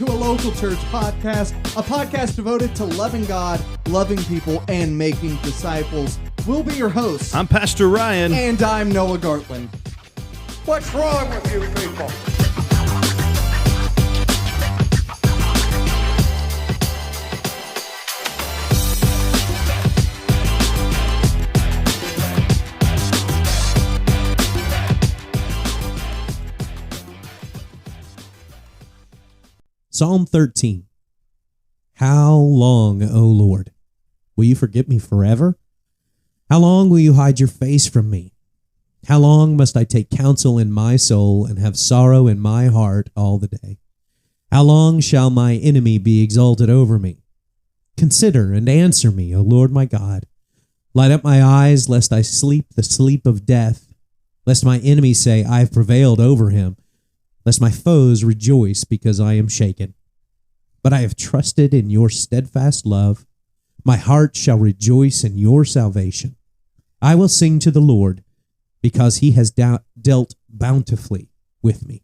to a local church podcast, a podcast devoted to loving God, loving people, and making disciples. We'll be your hosts. I'm Pastor Ryan. And I'm Noah Gartland. What's wrong with you people? Psalm 13. How long, O Lord, will you forget me forever? How long will you hide your face from me? How long must I take counsel in my soul and have sorrow in my heart all the day? How long shall my enemy be exalted over me? Consider and answer me, O Lord my God. Light up my eyes, lest I sleep the sleep of death, lest my enemy say, I have prevailed over him, lest my foes rejoice because I am shaken. But I have trusted in your steadfast love. My heart shall rejoice in your salvation. I will sing to the Lord because he has dealt bountifully with me.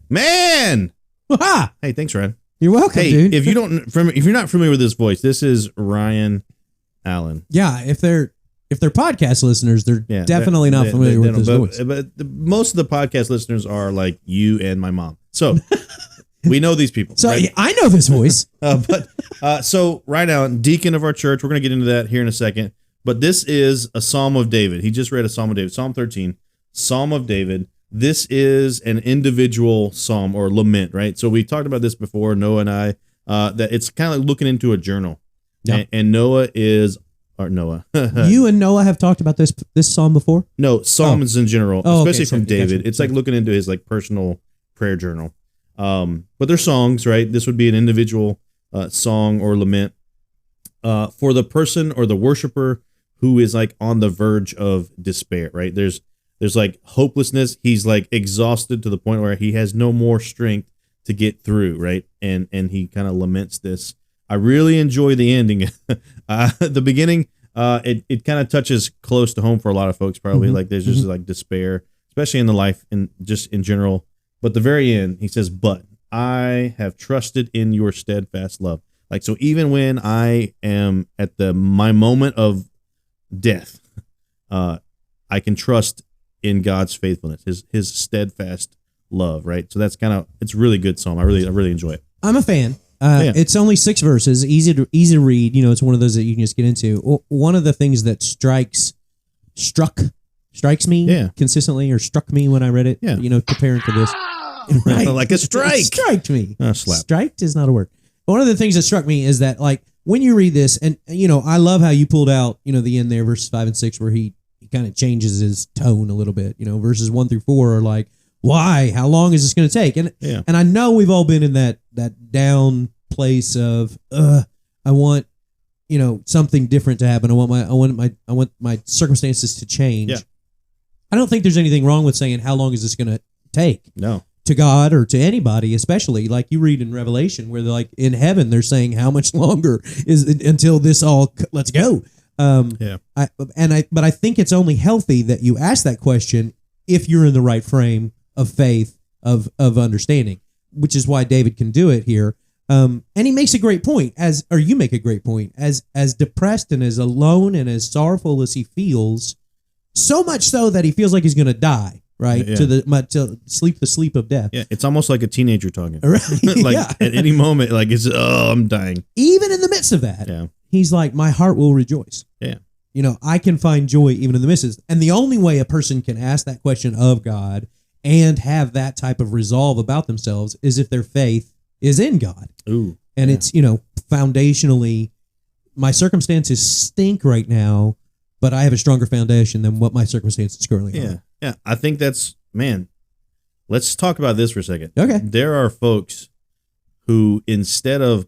Man! Ha! Hey, thanks, Ryan. You're welcome, hey, dude. if you're not familiar with this voice, this is Ryan Allan. Yeah, if they're podcast listeners, they're definitely not familiar with this voice. But most of the podcast listeners are like you and my mom. So we know these people. So right? I know this voice. So Ryan Allan, deacon of our church, we're going to get into that here in a second. But this is a Psalm of David. He just read a Psalm of David, Psalm 13, Psalm of David. This is an individual psalm or lament, right? So we talked about this before, Noah and I, that it's kind of like looking into a journal. Yeah. And Noah is... Or Noah. You and Noah have talked about this psalm before? No, psalms in general, especially from David. Gotcha. It's like looking into his like personal prayer journal. But they're songs, right? This would be an individual song or lament for the person or the worshiper who is like on the verge of despair, right? There's like hopelessness. He's like exhausted to the point where he has no more strength to get through, right? And he kind of laments this. I really enjoy the ending. The beginning, it kind of touches close to home for a lot of folks, probably. Like there's just like despair, especially in the life and just in general. But the very end, he says, but I have trusted in your steadfast love. Like, so even when I am at my moment of death, I can trust in God's faithfulness, his steadfast love, right? So that's it's a really good psalm. I really enjoy it. I'm a fan. It's only 6 verses, easy to read. You know, it's one of those that you can just get into. One of the things that strikes me consistently, or struck me when I read it. You know, comparing to this, right? Like a strike. It striked me. Slap. Striked is not a word. But one of the things that struck me is that, like, when you read this, and you know, I love how you pulled out, you know, the end there, verses 5 and 6, where he kind of changes his tone a little bit. You know, verses 1 through 4 are like, why? How long is this going to take? And I know we've all been in that down place of I want, you know, something different to happen. I want my circumstances to change. Yeah. I don't think there's anything wrong with saying, how long is this going to take? No. To God or to anybody, especially like you read in Revelation, where they're like in heaven, they're saying, how much longer is it until this all? Let's go. But I think it's only healthy that you ask that question if you're in the right frame of faith, of understanding, which is why David can do it here. And he makes a great point, you make a great point, as depressed and as alone and as sorrowful as he feels, so much so that he feels like he's going to die, right? Yeah. To sleep the sleep of death. Yeah, it's almost like a teenager talking. Right. Like at any moment, like I'm dying. Even in the midst of that, he's like, my heart will rejoice. Yeah. You know, I can find joy even in the midst. And the only way a person can ask that question of God and have that type of resolve about themselves is if their faith is in God. Ooh. And it's, you know, foundationally, my circumstances stink right now, but I have a stronger foundation than what my circumstances currently are. Yeah. I think let's talk about this for a second. Okay. There are folks who, instead of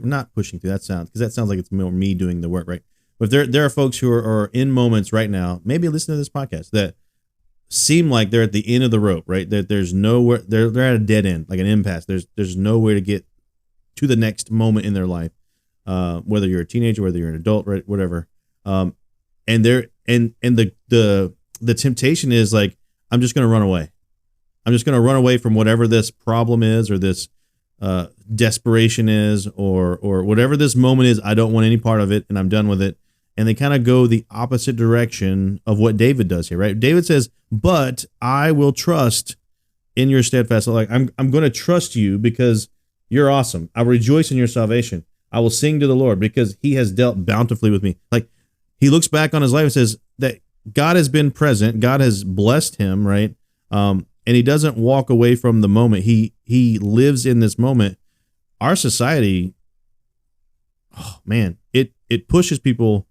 not pushing through, that sounds like it's more me doing the work, right? But there are folks who are in moments right now, maybe listen to this podcast, that seem like they're at the end of the rope, right? That there's nowhere, they're at a dead end, like an impasse. There's no way to get to the next moment in their life, whether you're a teenager, whether you're an adult, right, whatever. And the temptation is like, I'm just going to run away. I'm just going to run away from whatever this problem is, or this desperation is, or whatever this moment is. I don't want any part of it, and I'm done with it. And they kind of go the opposite direction of what David does here, right? David says, "But I will trust in your steadfast love." Like I'm going to trust you because you're awesome. I rejoice in your salvation. I will sing to the Lord because He has dealt bountifully with me. Like he looks back on his life and says that God has been present. God has blessed him, right? And he doesn't walk away from the moment. He lives in this moment. Our society, oh man, it pushes people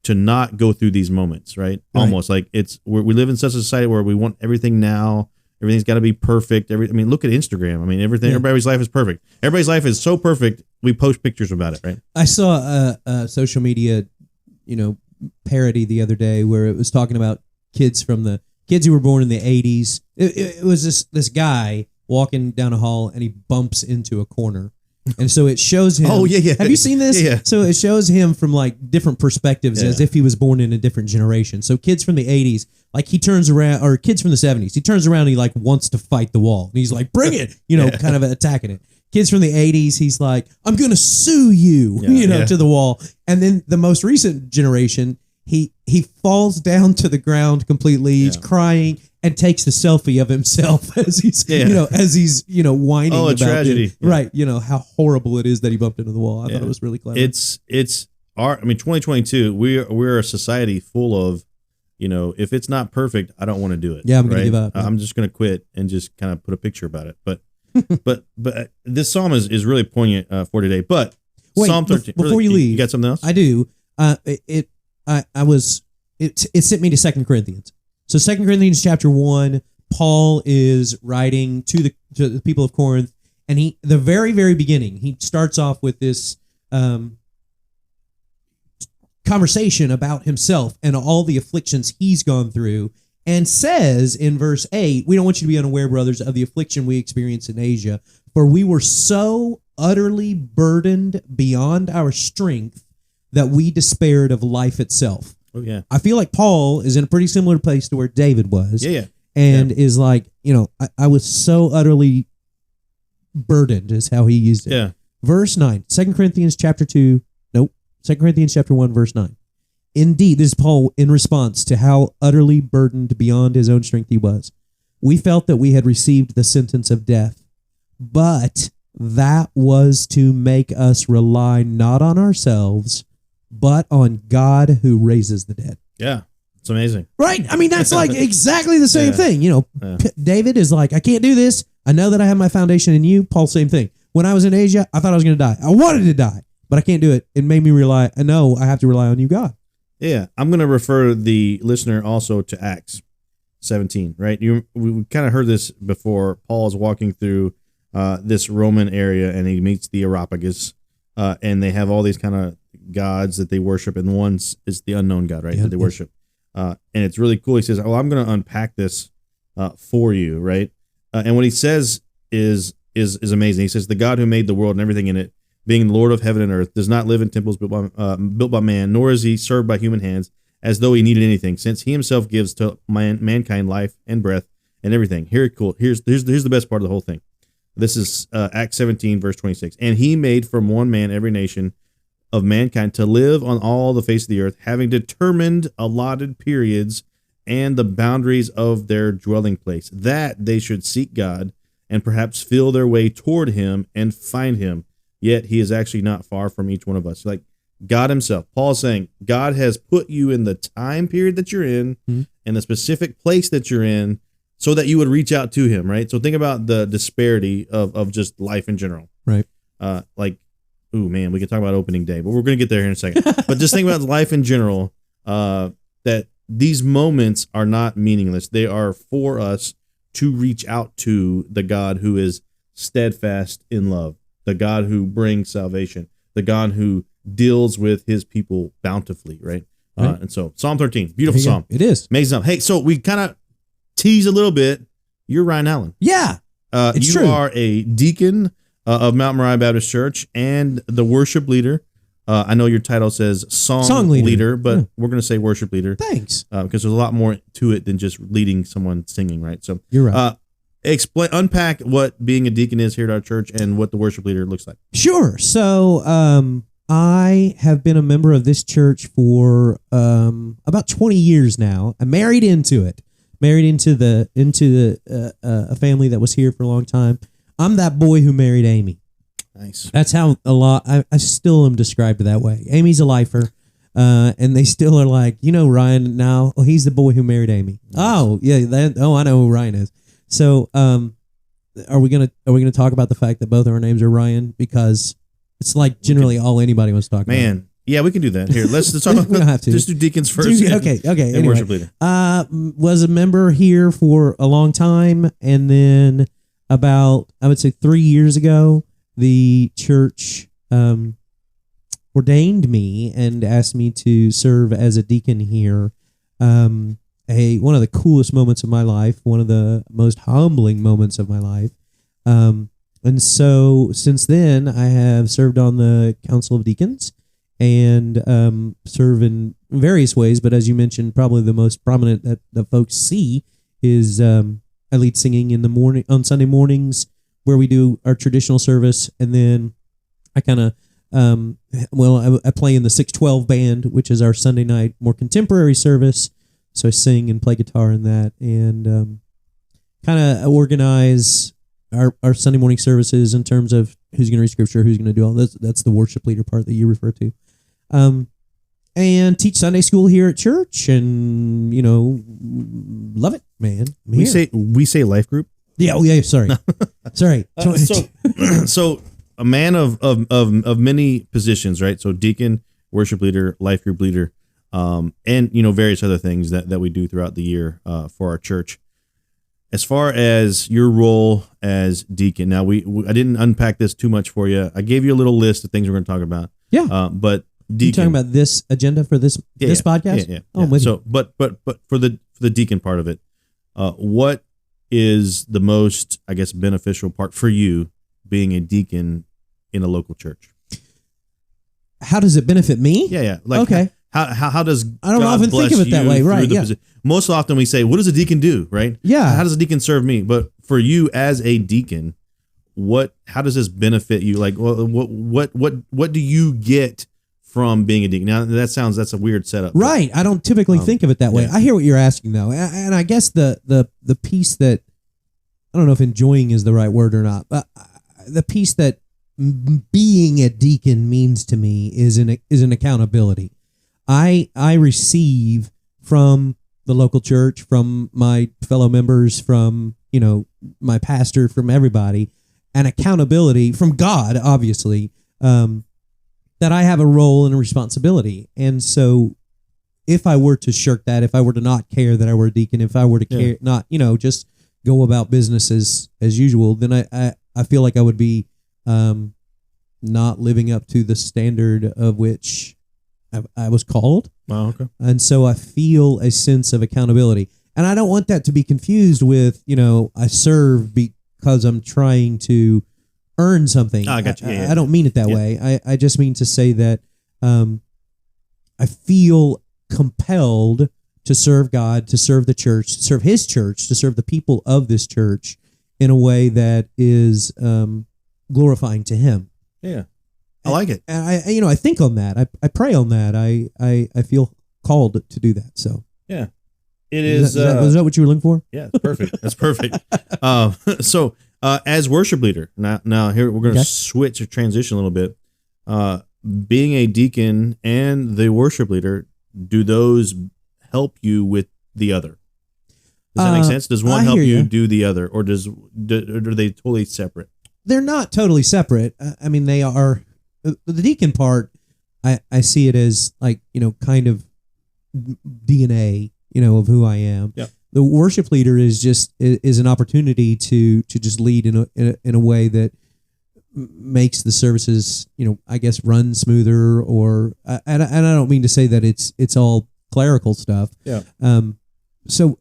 to not go through these moments, right? Almost like we live in such a society where we want everything now. Everything's got to be perfect. Look at Instagram. Everybody's life is perfect. Everybody's life is so perfect. We post pictures about it, right? I saw a social media, parody the other day where it was talking about kids who were born in the 80s. It was this guy walking down a hall and he bumps into a corner. And so it shows him. Oh, yeah. Have you seen this? Yeah. So it shows him from like different perspectives as if he was born in a different generation. So kids from the 80s, like he turns around, or kids from the 70s, he turns around and he like wants to fight the wall. And he's like, bring it, kind of attacking it. Kids from the 80s, he's like, I'm going to sue you, to the wall. And then the most recent generation, he falls down to the ground completely. He's crying and takes the selfie of himself as he's, whining a about tragedy. it. Right. How horrible it is that he bumped into the wall. I thought it was really clever. It's 2022, we're a society full of, if it's not perfect, I don't want to do it. Yeah, I'm going to give up. I'm just going to quit and just kind of put a picture about it. But but this psalm is really poignant for today. But wait, Psalm 13. Before you leave, you got something else? I do. It sent me to 2 Corinthians. So 2 Corinthians chapter 1, Paul is writing to the people of Corinth, and the very, very beginning, he starts off with this conversation about himself and all the afflictions he's gone through, and says in verse 8, we don't want you to be unaware, brothers, of the affliction we experienced in Asia, for we were so utterly burdened beyond our strength that we despaired of life itself. Oh, yeah. I feel like Paul is in a pretty similar place to where David was. Yeah. And is like, I was so utterly burdened is how he used it. Yeah. Verse 9, 2 Corinthians chapter 1, verse 9. Indeed, this is Paul in response to how utterly burdened beyond his own strength he was. We felt that we had received the sentence of death, but that was to make us rely not on ourselves, but on God who raises the dead. Yeah. It's amazing. Right? That's like exactly the same thing. David is like, I can't do this. I know that I have my foundation in you. Paul, same thing. When I was in Asia, I thought I was going to die. I wanted to die, but I can't do it. It made me I know I have to rely on you, God. Yeah. I'm going to refer the listener also to Acts 17, right? We kind of heard this before. Paul is walking through this Roman area, and he meets the Areopagus, and they have all these kind of gods that they worship, and one is the unknown God, right? That they worship. And it's really cool. He says, I'm going to unpack this for you, right? And what he says is amazing. He says, the God who made the world and everything in it, being Lord of heaven and earth, does not live in temples built by man, nor is he served by human hands as though he needed anything, since he himself gives to mankind life and breath and everything. Here's the best part of the whole thing. This is Acts 17, verse 26. And he made from one man every nation of mankind to live on all the face of the earth, having determined allotted periods and the boundaries of their dwelling place, that they should seek God and perhaps feel their way toward him and find him. Yet he is actually not far from each one of us. Like God himself, Paul's saying, God has put you in the time period that you're in and the specific place that you're in so that you would reach out to him, right? So think about the disparity of just life in general. Right. Ooh, man, we could talk about opening day, but we're going to get there here in a second. But just think about life in general, that these moments are not meaningless. They are for us to reach out to the God who is steadfast in love, the God who brings salvation, the God who deals with his people bountifully, right? And so Psalm 13, beautiful psalm. It is. Amazing psalm. Hey, so we kind of tease a little bit. You're Ryan Allan. Yeah, it's you true. are a deacon of Mount Moriah Baptist Church and the worship leader. I know your title says song leader, but we're going to say worship leader. Thanks. Because there's a lot more to it than just leading someone singing, right? So you're right. unpack what being a deacon is here at our church and what the worship leader looks like. Sure. So I have been a member of this church for about 20 years now. I'm married into it. Married into a family that was here for a long time. I'm that boy who married Amy. Nice. That's how I still am described that way. Amy's a lifer. And they still are like, Ryan now. Oh, he's the boy who married Amy. Nice. Oh, yeah. I know who Ryan is. So, are we gonna talk about the fact that both of our names are Ryan? Because it's like generally all anybody wants to talk about. Man, yeah, we can do that. Here, let's talk about. We don't have to. Just do deacons first. Okay. And anyway, worship leader. Was a member here for a long time, and then about I would say 3 years ago, the church ordained me and asked me to serve as a deacon here. One of the coolest moments of my life, one of the most humbling moments of my life. And so since then, I have served on the Council of Deacons and serve in various ways. But as you mentioned, probably the most prominent that the folks see is I lead singing in the morning on Sunday mornings where we do our traditional service, and then I kind of I play in the 612 band, which is our Sunday night more contemporary service. So I sing and play guitar in that, and kind of organize our Sunday morning services in terms of who's going to read scripture, who's going to do all this. That's the worship leader part that you refer to. And teach Sunday school here at church, and love it, man. We say life group. Yeah. Oh yeah. Sorry. Sorry. So a man of many positions, right? So deacon, worship leader, life group leader, and various other things that we do throughout the year for our church. As far as your role as deacon, now I didn't unpack this too much for you. I gave you a little list of things we're going to talk about. Yeah. But deacon, you talking about this agenda for this podcast? Yeah. Oh, I'm with you. But for the deacon part of it, what is the most, I guess, beneficial part for you being a deacon in a local church? How does it benefit me? Yeah. Okay. How does I don't God often think of it that way, right? Yeah. Most often we say, what does a deacon do, right? Yeah. How does a deacon serve me? But for you as a deacon, how does this benefit you? Like, what do you get from being a deacon? Now that's a weird setup. Right. I don't typically think of it that way. Yeah. I hear what you're asking though. And I guess the piece that, I don't know if enjoying is the right word or not, but the piece that being a deacon means to me is an accountability. I receive from the local church, from my fellow members, from my pastor, from everybody, an accountability from God, obviously, that I have a role and a responsibility. And so, if I were to shirk that, if I were to not care that I were a deacon, if I were to care, not just go about business as usual, then I feel like I would be not living up to the standard of which I was called. Oh, okay. And so I feel a sense of accountability. And I don't want that to be confused with, I serve because I'm trying to earn something. Oh, I got you. Yeah. I don't mean it that way. I just mean to say that I feel compelled to serve God, to serve the church, to serve His church, to serve the people of this church in a way that is glorifying to Him. Yeah. I like it. And I think on that. I pray on that. I feel called to do that. So yeah, it is. Was that what you were looking for? Yeah, it's perfect. That's perfect. So as worship leader, now here we're going to switch or transition a little bit. Being a deacon and the worship leader, do those help you with the other? Does that make sense? Does one help you do the other, or are they totally separate? They're not totally separate. I mean, they are. The deacon part, I see it as like, kind of DNA, of who I am. Yep. The worship leader is an opportunity to just lead in a way that makes the services, I guess, run smoother, or and I don't mean to say that it's all clerical stuff. Yeah. So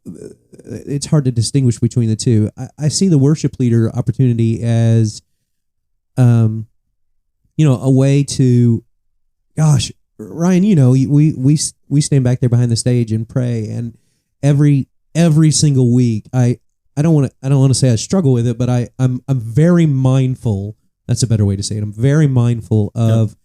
it's hard to distinguish between the two. I see the worship leader opportunity as, a way to, gosh, Ryan, we stand back there behind the stage and pray, and every single week I I don't want to say I struggle with it, but I'm very mindful. That's a better way to say it. I'm very mindful of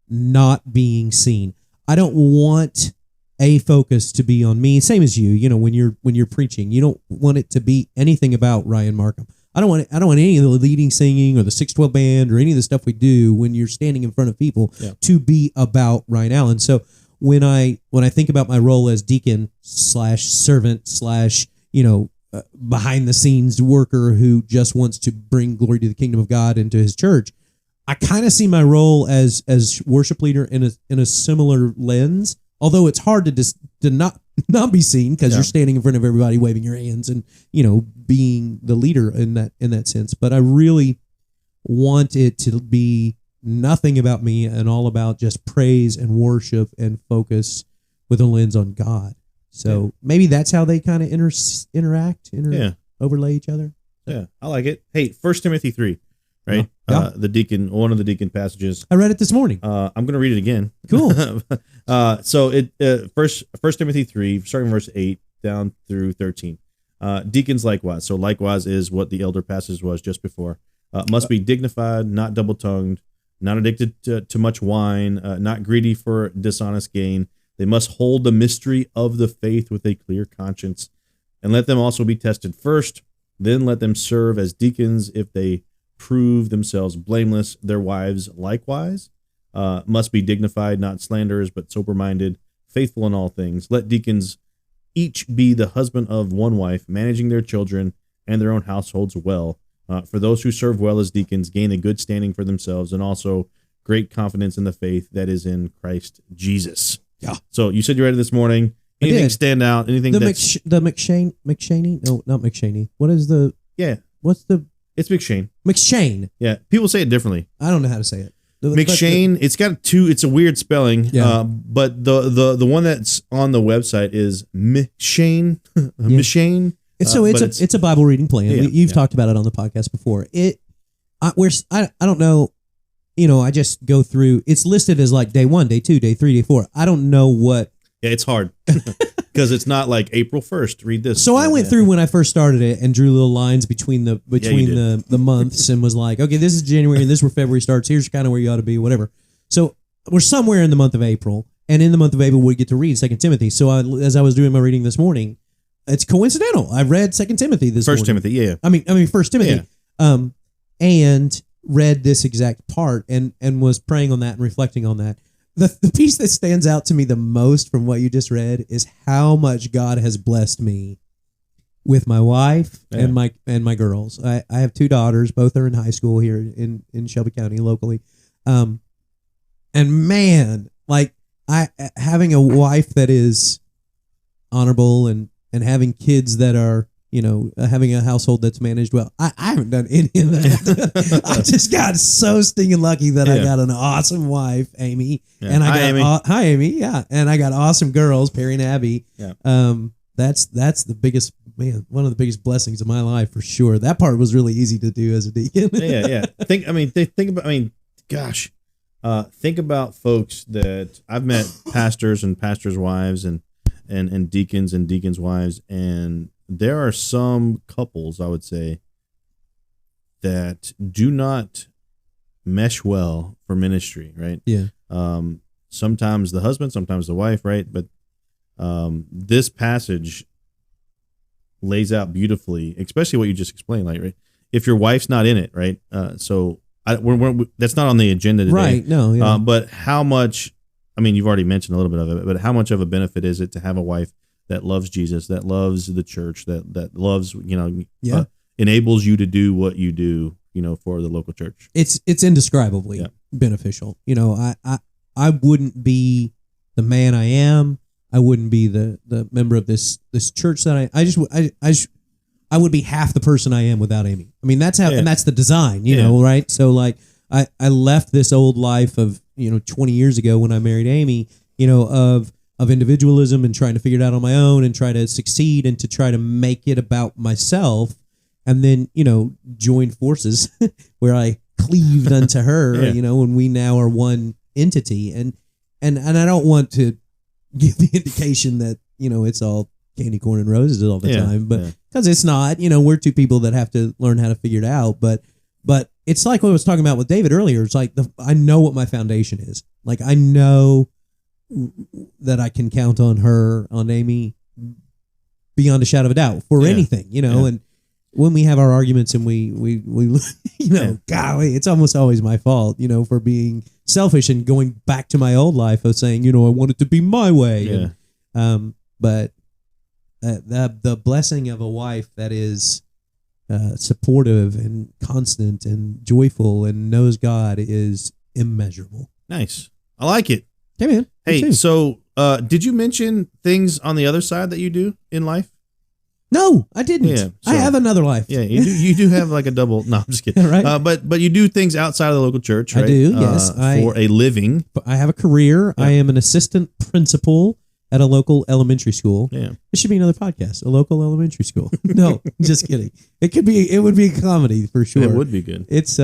not being seen. I don't want a focus to be on me. Same as you. You know, when you're preaching, you don't want it to be anything about Ryan Markham. I don't want any of the leading singing or the 612 band or any of the stuff we do when you're standing in front of people to be about Ryan Allan. So when I think about my role as deacon / servant / behind the scenes worker who just wants to bring glory to the kingdom of God into his church, I kind of see my role as worship leader in a similar lens. Although it's hard to not be seen because you're standing in front of everybody waving your hands and being the leader in that sense. But I really want it to be nothing about me and all about just praise and worship and focus with a lens on God. So maybe that's how they kind of interact, overlay each other. Yeah, I like it. Hey, 1 Timothy 3, right? One of the deacon passages. I read it this morning. I'm going to read it again. Cool. So it First Timothy 3, starting verse 8 down through 13. Deacons likewise. So likewise is what the elder passage was just before. Must be dignified, not double-tongued, not addicted to much wine, not greedy for dishonest gain. They must hold the mystery of the faith with a clear conscience, and let them also be tested first. Then let them serve as deacons if they prove themselves blameless. Their wives likewise must be dignified, not slanderers, but sober-minded, faithful in all things. Let deacons each be the husband of one wife, managing their children and their own households well. For those who serve well as deacons gain a good standing for themselves and also great confidence in the faith that is in Christ Jesus. Yeah. So you said you read it this morning. Anything stand out? Anything the that's... McShaney? No, not McShaney. What is the... Yeah. What's the... It's McShane. McShane. Yeah. People say it differently. I don't know how to say it. McShane. It's got two... It's a weird spelling. Yeah. But the one that's on the website is McShane. McShane. It's a Bible reading plan. Yeah, You've talked about it on the podcast before. I don't know. I just go through. It's listed as like day 1, day 2, day 3, day 4. I don't know what. Yeah, it's hard because it's not like April 1st. Read this. So I went through when I first started it and drew little lines between the months and was like, okay, this is January and this is where February starts. Here's kind of where you ought to be, whatever. So we're somewhere in the month of April, and in the month of April we get to read 2 Timothy. So as I was doing my reading this morning, it's coincidental. I read 2 Timothy this morning. 1 Timothy, yeah. I mean 1 Timothy. Yeah. And read this exact part and was praying on that and reflecting on that. The piece that stands out to me the most from what you just read is how much God has blessed me with my wife and my girls. I have 2 daughters. Both are in high school here in Shelby County locally. And man, like having a wife that is honorable and having kids that are, having a household that's managed well. I haven't done any of that. I just got so stinking lucky that I got an awesome wife, Amy. Yeah. And Hi, Amy. Yeah. And I got awesome girls, Perry and Abby. Yeah. That's the biggest, one of the biggest blessings of my life for sure. That part was really easy to do as a deacon. Yeah. Think about folks that I've met, pastors and pastors' wives and deacons and deacons' wives, and there are some couples, I would say, that do not mesh well for ministry, right? Yeah. Sometimes the husband, sometimes the wife, right? But this passage lays out beautifully, especially what you just explained, like, right? If your wife's not in it, right? That's not on the agenda today. Right, no, yeah. But how much, you've already mentioned a little bit of it, but how much of a benefit is it to have a wife that loves Jesus, that loves the church, that loves, enables you to do what you do, for the local church? It's indescribably beneficial. I wouldn't be the man I am. I wouldn't be the member of this church that I would be half the person I am without Amy. That's how, and that's the design, right? So like I left this old life of, 20 years ago when I married Amy, of individualism and trying to figure it out on my own and try to succeed and to try to make it about myself, and then, join forces where I cleaved unto her, and we now are one entity. And I don't want to give the indication that, it's all candy corn and roses all the Yeah, time, but yeah. because it's not, we're two people that have to learn how to figure it out. But it's like what I was talking about with David earlier. It's like I know what my foundation is. Like I know that I can count on her, on Amy, beyond a shadow of a doubt for anything, and when we have our arguments and we golly, it's almost always my fault, for being selfish and going back to my old life of saying, I want it to be my way. Yeah. But the blessing of a wife that is supportive and constant and joyful and knows God is immeasurable. Nice. I like it. Hey, man. Hey, so did you mention things on the other side that you do in life? No, I didn't. Yeah, I have another life. Yeah, you do have like a double. No, I'm just kidding. Right. But you do things outside of the local church, right? I do, yes. For a living. I have a career. Yeah. I am an assistant principal at a local elementary school. Yeah. It should be another podcast, a local elementary school. No, just kidding. It would be a comedy for sure. It would be good. It's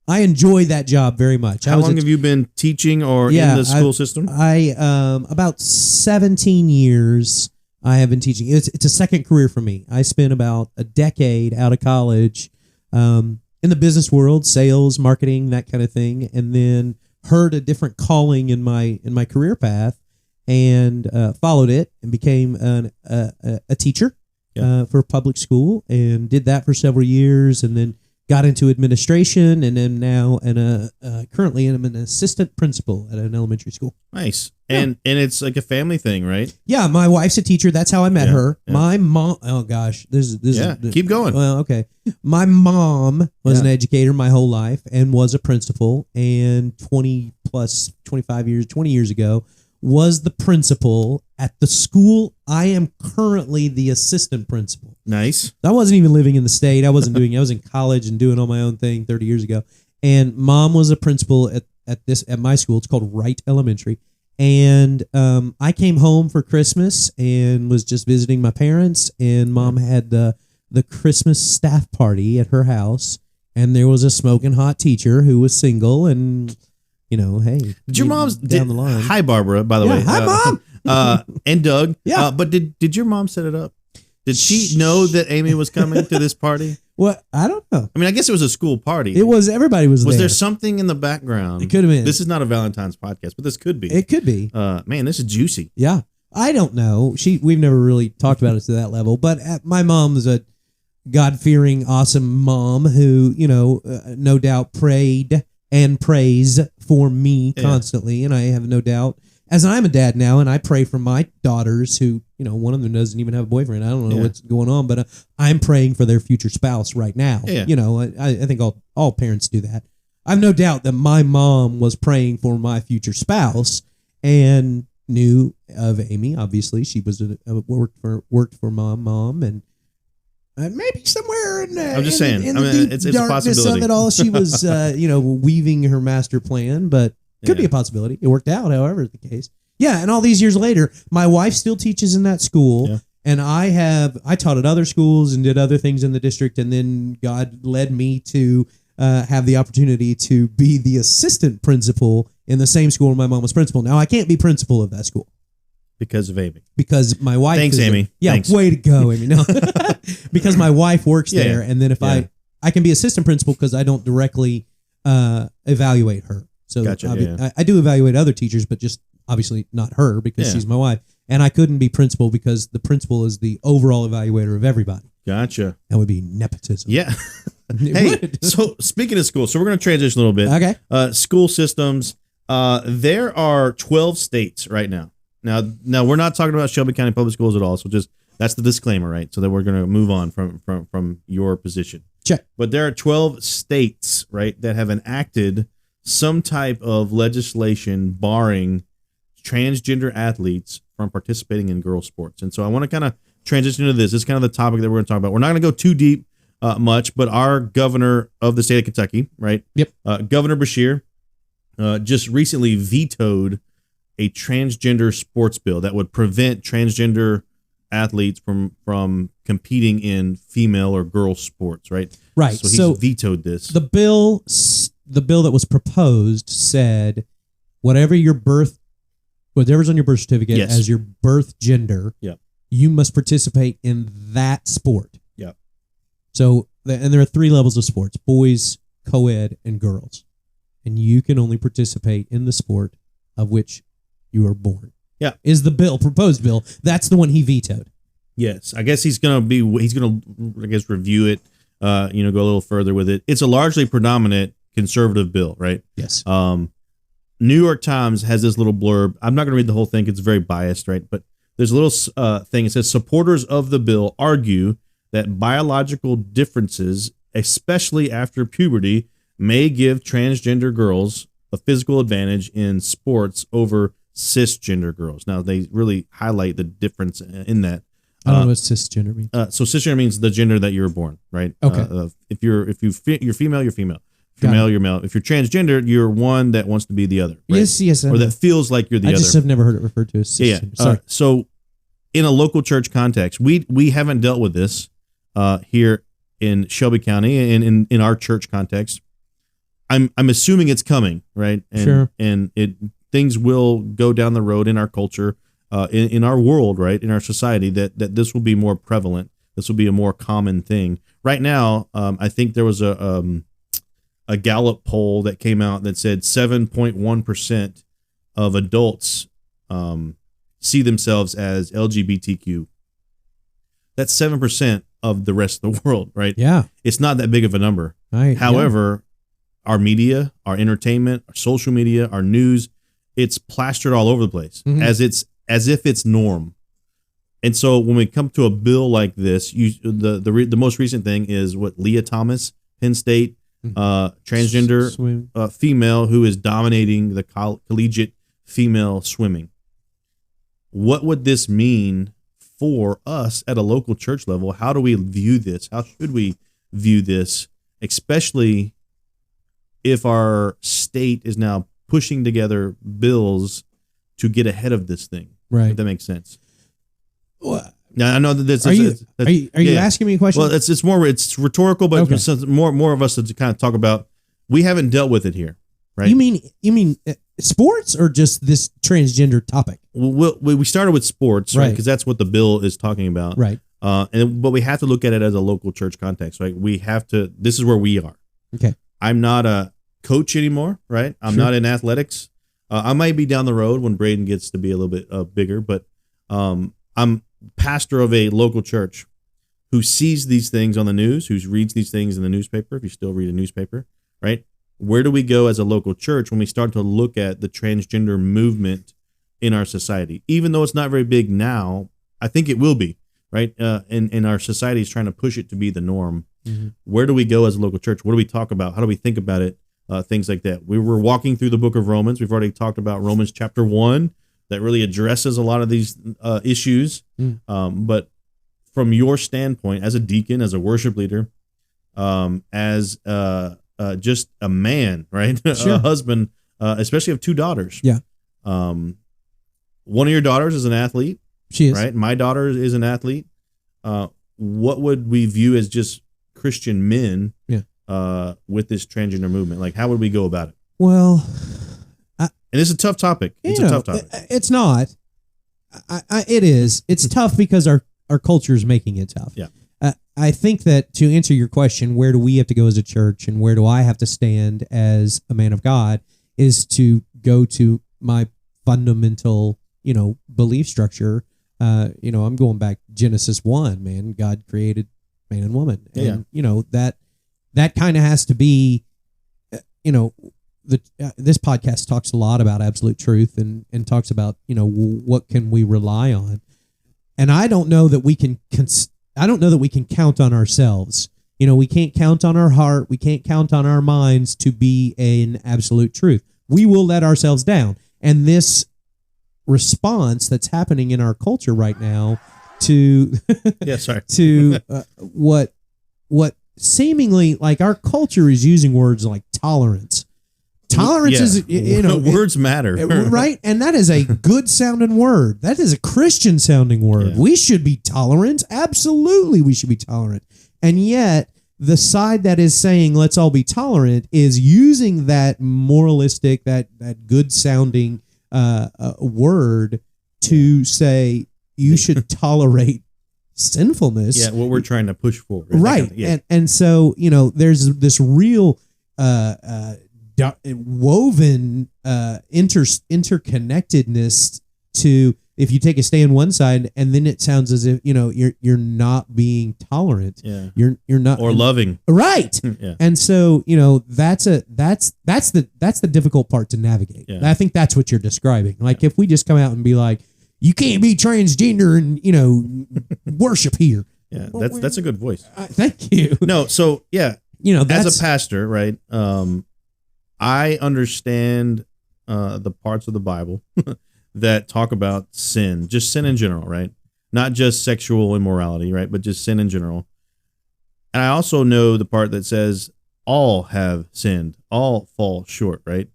I enjoy that job very much. How long have you been teaching or in the school system? About 17 years I have been teaching. It's a second career for me. I spent about a decade out of college in the business world, sales, marketing, that kind of thing, and then heard a different calling in my career path and followed it and became a teacher for public school and did that for several years, and then got into administration, and then now currently I'm an assistant principal at an elementary school. Nice. And it's like a family thing, right? Yeah, my wife's a teacher. That's how I met her. Yeah. My mom, oh gosh, this is keep going. Well, okay. My mom was an educator my whole life and was a principal, and 20 years ago was the principal at the school I am currently the assistant principal. Nice. I wasn't even living in the state. I was in college and doing all my own thing 30 years ago. And mom was a principal at my school. It's called Wright Elementary. And I came home for Christmas and was just visiting my parents, and mom had the Christmas staff party at her house, and there was a smoking hot teacher who was single, and hey, did your mom's down the line? Hi, Barbara. By the way, hi, mom. And Doug. Yeah, but did your mom set it up? Did she know that Amy was coming to this party? Well, I don't know. I mean, I guess it was a school party. It was. Everybody was there. Was there something in the background? It could have been. This is not a Valentine's podcast, but this could be. It could be. Man, this is juicy. Yeah, I don't know. We've never really talked about it to that level, but my mom was a God-fearing, awesome mom who, no doubt prayed and prays for me constantly, and I have no doubt, as I'm a dad now, and I pray for my daughters who, one of them doesn't even have a boyfriend. I don't know what's going on, but I'm praying for their future spouse right now. Yeah. I think all parents do that. I have no doubt that my mom was praying for my future spouse and knew of Amy. Obviously, she was worked for my mom, and maybe somewhere in I'm just saying. In the deep it's a darkness possibility. of it all, she was weaving her master plan, but could be a possibility. It worked out, however the case. Yeah, and all these years later, my wife still teaches in that school, and I taught at other schools and did other things in the district, and then God led me to have the opportunity to be the assistant principal in the same school where my mom was principal. Now, I can't be principal of that school. Because of Amy. Because my wife. Thanks, Amy. Thanks. Way to go, Amy. No, because my wife works there, and then if I can be assistant principal because I don't directly evaluate her. So gotcha, I do evaluate other teachers, but just obviously not her because she's my wife. And I couldn't be principal because the principal is the overall evaluator of everybody. Gotcha. That would be nepotism. Yeah. Hey, so speaking of school, so we're going to transition a little bit. Okay. School systems. There are 12 states right now. Now we're not talking about Shelby County Public Schools at all. So just that's the disclaimer, right? So that we're going to move on from your position. Check. But there are 12 states, right, that have enacted some type of legislation barring transgender athletes from participating in girls' sports. And so I want to kind of transition into this. This is kind of the topic that we're going to talk about. We're not going to go too deep much, but our governor of the state of Kentucky, right? Yep. Governor Beshear just recently vetoed a transgender sports bill that would prevent transgender athletes from competing in female or girl sports, right? Right. So he's vetoed this. The bill that was proposed said whatever's on your birth certificate as your birth gender, you must participate in that sport. Yeah. So, and there are 3 levels of sports: boys, co-ed, and girls. And you can only participate in the sport of which you are born. Yeah. Is the proposed bill. That's the one he vetoed. Yes. I guess he's going to review it, go a little further with it. It's a largely predominant conservative bill, right? Yes. New York Times has this little blurb. I'm not going to read the whole thing. It's very biased, right? But there's a little thing. It says supporters of the bill argue that biological differences, especially after puberty, may give transgender girls a physical advantage in sports over cisgender girls. Now, they really highlight the difference in that. I don't know what cisgender means. So cisgender means the gender that you were born, right? Okay. If you're female, you're female. If you're male, you're male. If you're transgender, you're one that wants to be the other. Right? Yes. Or that feels like you're the other. I just have never heard it referred to as cisgender. Yeah. So in a local church context, we haven't dealt with this here in Shelby County and in our church context. I'm assuming it's coming, right? And, sure. And things will go down the road in our culture, in our world, right? In our society, that this will be more prevalent. This will be a more common thing. Right now, I think there was a Gallup poll that came out that said 7.1% of adults see themselves as LGBTQ. That's 7% of the rest of the world, right? Yeah. It's not that big of a number. Right. However, our media, our entertainment, our social media, our news, it's plastered all over the place as if it's norm. And so when we come to a bill like this, the most recent thing is what Leah Thomas, Penn State, transgender female who is dominating the collegiate female swimming. What would this mean for us at a local church level? How do we view this? How should we view this, especially if our state is now pushing together bills to get ahead of this thing? Right. If that makes sense. Well, now I know that this. Are you asking me a question? Well, it's rhetorical, but okay. It's more of us to kind of talk about. We haven't dealt with it here, right? You mean sports or just this transgender topic? We started with sports, right? Right. Because that's what the bill is talking about, Right. But we have to look at it as a local church context, right? We have to. This is where we are. Okay. I'm not a coach anymore, right? I'm not in athletics. I might be down the road when Braden gets to be a little bit bigger, but I'm pastor of a local church who sees these things on the news, who reads these things in the newspaper, if you still read a newspaper, right? Where do we go as a local church when we start to look at the transgender movement in our society? Even though it's not very big now, I think it will be, right? And our society is trying to push it to be the norm. Mm-hmm. Where do we go as a local church? What do we talk about? How do we think about it? Things like that. We were walking through the book of Romans. We've already talked about Romans chapter 1 that really addresses a lot of these issues. But from your standpoint, as a deacon, as a worship leader, as just a man, right? Sure. A husband, especially of 2 daughters. Yeah. One of your daughters is an athlete. She is. Right? My daughter is an athlete. What would we view as just Christian men with this transgender movement? Like, how would we go about it? Well, and it's a tough topic. It's a tough topic. It's not. It is. It's tough because our culture is making it tough. Yeah. I think that to answer your question, where do we have to go as a church and where do I have to stand as a man of God is to go to my fundamental, belief structure. I'm going back Genesis 1, man. God created man and woman. And, that kind of has to be, this podcast talks a lot about absolute truth and talks about, what can we rely on? And I don't know that we can count on ourselves. We can't count on our heart. We can't count on our minds to be an absolute truth. We will let ourselves down. And this response that's happening in our culture right now to what seemingly like our culture is using words like tolerance. Tolerance is, words matter, right? And that is a good sounding word. That is a Christian sounding word. Yeah. We should be tolerant. Absolutely, we should be tolerant. And yet, the side that is saying let's all be tolerant is using that moralistic, that good sounding word to say you should tolerate sinfulness. Yeah, what we're trying to push for. Right. And so, there's this real woven interconnectedness to, if you take a stay on one side and then it sounds as if, you're not being tolerant. Yeah. You're not loving. Right. Yeah. And so, that's the difficult part to navigate. Yeah. I think that's what you're describing. Like if we just come out and be like, you can't be transgender and, worship here. Yeah. That's a good voice. Thank you. No. So yeah, that's as a pastor, right? I understand the parts of the Bible that talk about sin, just sin in general, right? Not just sexual immorality, right? But just sin in general. And I also know the part that says all have sinned, all fall short, right?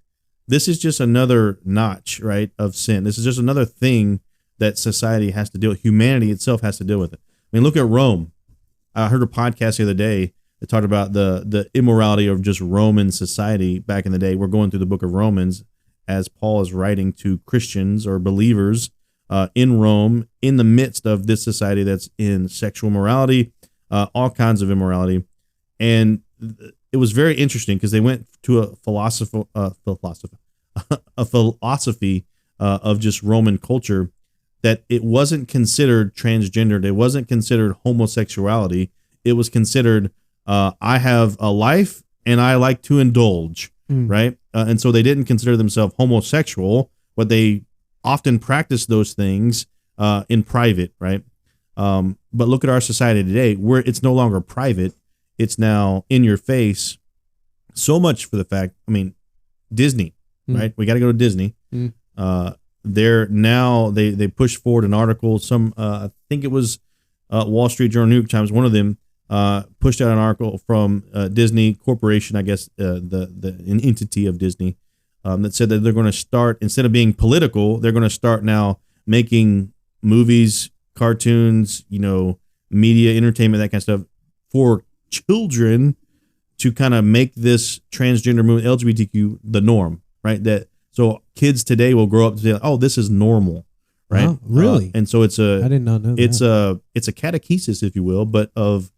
This is just another notch, right, of sin. This is just another thing that society has to deal with. Humanity itself has to deal with it. I mean, look at Rome. I heard a podcast the other day that talked about the immorality of just Roman society back in the day. We're going through the book of Romans as Paul is writing to Christians or believers in Rome in the midst of this society that's in sexual morality, all kinds of immorality. And it was very interesting because they went to a philosophy of just Roman culture, that it wasn't considered transgendered. It wasn't considered homosexuality. It was considered, I have a life and I like to indulge, right? And so they didn't consider themselves homosexual, but they often practice those things in private, right? But look at our society today, where it's no longer private. It's now in your face. So much for the fact, Disney, right? We got to go to Disney. They're now, they push forward an article. I think it was Wall Street Journal, New York Times, one of them pushed out an article from Disney Corporation, I guess, an entity of Disney, that said that they're going to start, instead of being political, they're going to start now making movies, cartoons, media, entertainment, that kind of stuff for children to kind of make this transgender movement, LGBTQ, the norm, right? So kids today will grow up to say, oh, this is normal, right? Wow, really? And so I did not know it's a catechesis, if you will, but of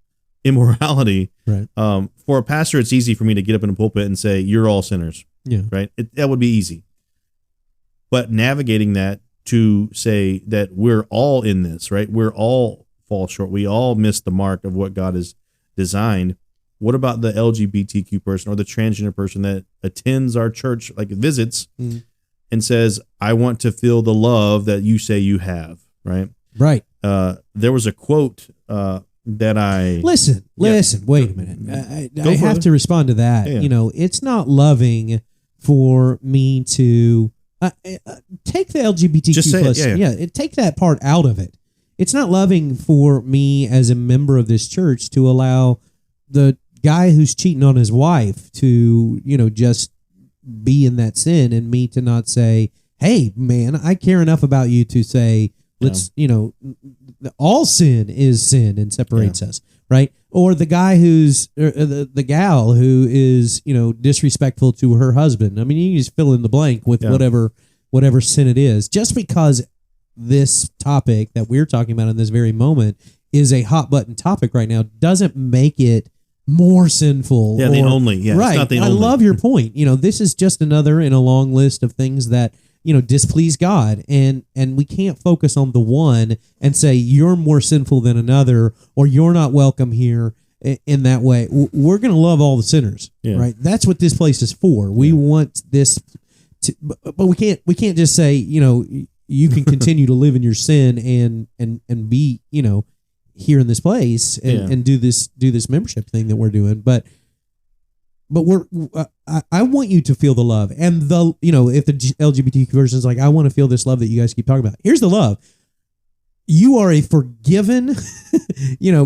immorality. Right. For a pastor, it's easy for me to get up in a pulpit and say, you're all sinners. Yeah. Right. That would be easy. But navigating that to say that we're all in this, right? We're all fall short. We all miss the mark of what God has designed. What about the LGBTQ person or the transgender person that attends our church, like visits, and says, I want to feel the love that you say you have, right? Right. There was a quote that I... Listen, wait a minute. I have to respond to that. Yeah. It's not loving for me to take the LGBTQ Just say it, plus. yeah. Take that part out of it. It's not loving for me as a member of this church to allow the guy who's cheating on his wife to, just be in that sin, and me to not say, hey, man, I care enough about you to say, let's, all sin is sin and separates us, right? Or the guy who's, the gal who is, disrespectful to her husband. I mean, you just fill in the blank with whatever sin it is. Just because this topic that we're talking about in this very moment is a hot button topic right now doesn't make it more sinful. Yeah, the only. Yeah, right. It's not the I only. love your point. This is just another in a long list of things that displease God, and we can't focus on the one and say you're more sinful than another, or you're not welcome here in that way. We're going to love all the sinners, right? That's what this place is for. We want this, but we can't just say you can continue to live in your sin and be here in this place and do this membership thing that we're doing, but I want you to feel the love, and if the LGBTQ person is like, I want to feel this love that you guys keep talking about. Here's the love. You are a forgiven,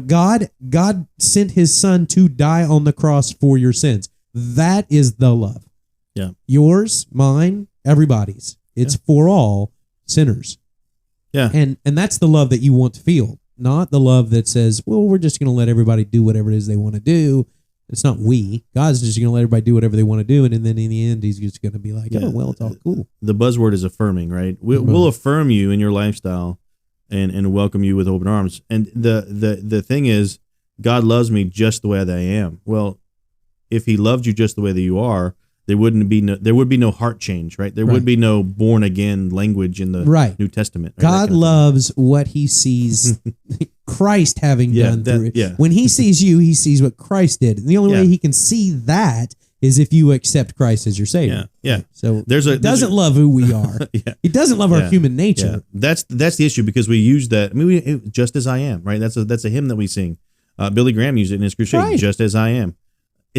God sent his son to die on the cross for your sins. That is the love. Yeah. Yours, mine, everybody's. It's for all sinners. Yeah. And that's the love that you want to feel, not the love that says, well, we're just going to let everybody do whatever it is they want to do. It's not we. God's just going to let everybody do whatever they want to do, and then in the end, he's just going to be like, oh, well, it's all cool. The buzzword is affirming, right? We'll affirm you in your lifestyle, and welcome you with open arms. And the thing is, God loves me just the way that I am. Well, if He loved you just the way that you are, there would be no heart change, right? There would be no born again language in the New Testament. Right? God loves what He sees Christ having done through it. Yeah. When He sees you, He sees what Christ did. And the only way He can see that is if you accept Christ as your Savior. Yeah. So He doesn't love who we are. He doesn't love our human nature. Yeah. That's the issue, because we use that. I mean, just as I am, right? That's a hymn that we sing. Billy Graham used it in his crusade. Just as I am.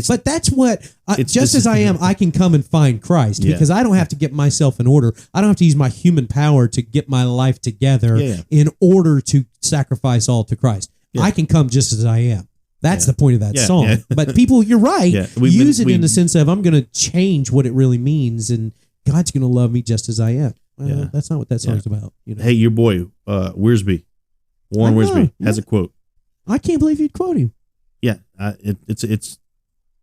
But that's what, just as I am, I can come and find Christ, because I don't have to get myself in order. I don't have to use my human power to get my life together in order to sacrifice all to Christ. I can come just as I am. That's the point of that song. Yeah. But people, you're right, use it in the sense of, I'm going to change what it really means, and God's going to love me just as I am. Well, that's not what that song's about. You know? Hey, your boy, Warren Wiersbe, has a quote. I can't believe you'd quote him. Yeah, it's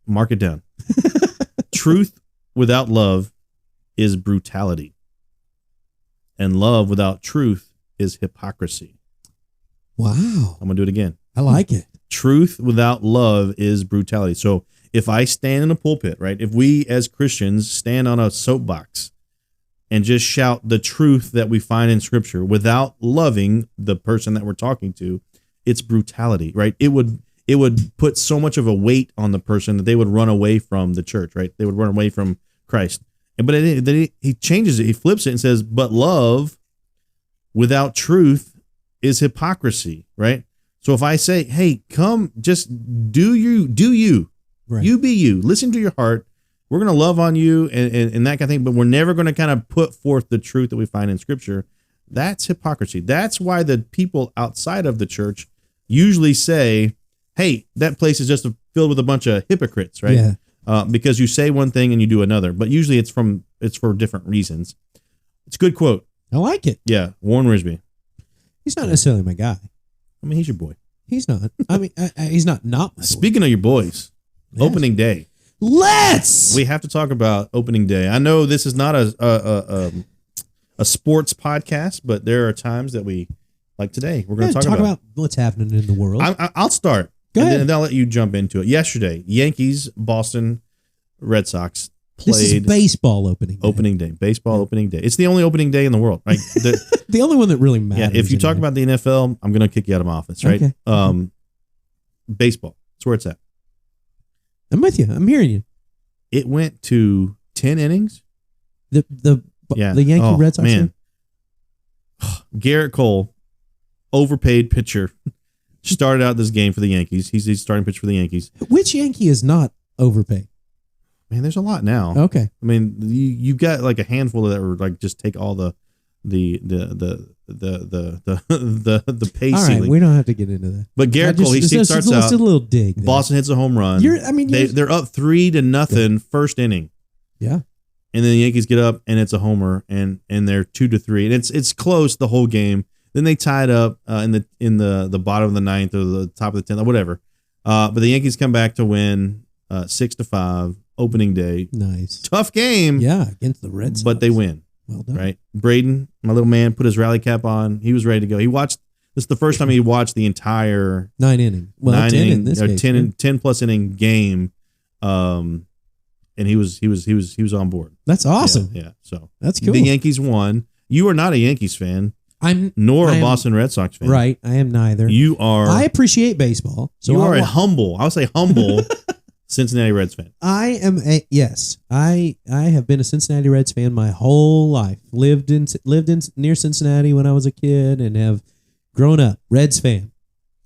mark it down. Truth without love is brutality, and love without truth is hypocrisy. Wow. I'm going to do it again. I like it. Truth without love is brutality. So if I stand in a pulpit, right, if we as Christians stand on a soapbox and just shout the truth that we find in Scripture without loving the person that we're talking to, it's brutality, right? It would put so much of a weight on the person that they would run away from the church, right? They would run away from Christ. But he changes it. He flips it and says, but love without truth is hypocrisy, right? So if I say, hey, come, just do you, right. You be you, listen to your heart. We're going to love on you and that kind of thing, but we're never going to kind of put forth the truth that we find in Scripture. That's hypocrisy. That's why the people outside of the church usually say, hey, that place is just filled with a bunch of hypocrites, right? Yeah. Because you say one thing and you do another, but usually it's for different reasons. It's a good quote. I like it. Yeah, Warren Wiersbe. He's not necessarily my guy. I mean, he's your boy. He's not. I mean, he's not my boy. Speaking of your boys, opening day. We have to talk about opening day. I know this is not a sports podcast, but there are times that we, like today, we're going to talk about what's happening in the world. I'll start. Go ahead. And then I'll let you jump into it. Yesterday, Yankees, Boston Red Sox played. This is baseball opening day. Baseball opening day. It's the only opening day in the world. Right? The only one that really matters. Yeah, if you talk about the NFL, I'm going to kick you out of my office, right? Okay. Baseball. That's where it's at. I'm with you. I'm hearing you. It went to 10 innings. The Yankee Red Sox. Man. Garrett Cole, overpaid pitcher, started out this game for the Yankees. He's starting pitcher for the Yankees. Which Yankee is not overpaid? Man, there's a lot now. Okay. I mean, you got like a handful that were like just take all the pay all ceiling. Right, we don't have to get into that. But Garrett Cole, he starts out. A little dig. There. Boston hits a home run. They're up 3-0 first inning. Yeah. And then the Yankees get up and it's a homer and they're 2-3 and it's close the whole game. Then they tie it up in the bottom of the ninth or the top of the 10th or whatever. But the Yankees come back to win 6-5 opening day. Nice. Tough game. Yeah, against the Red Sox. But they win. Well done. Right. Braden, my little man, put his rally cap on. He was ready to go. This is the first time he watched the entire 9 inning. Well, 10 in this case. 10 plus inning game. And he was on board. That's awesome. Yeah. So that's cool. The Yankees won. You are not a Yankees fan. Nor a Boston Red Sox fan. Right. I am neither. You are. I appreciate baseball. So you are a humble Cincinnati Reds fan. I am yes. I have been a Cincinnati Reds fan my whole life. Lived in near Cincinnati when I was a kid and have grown up Reds fan.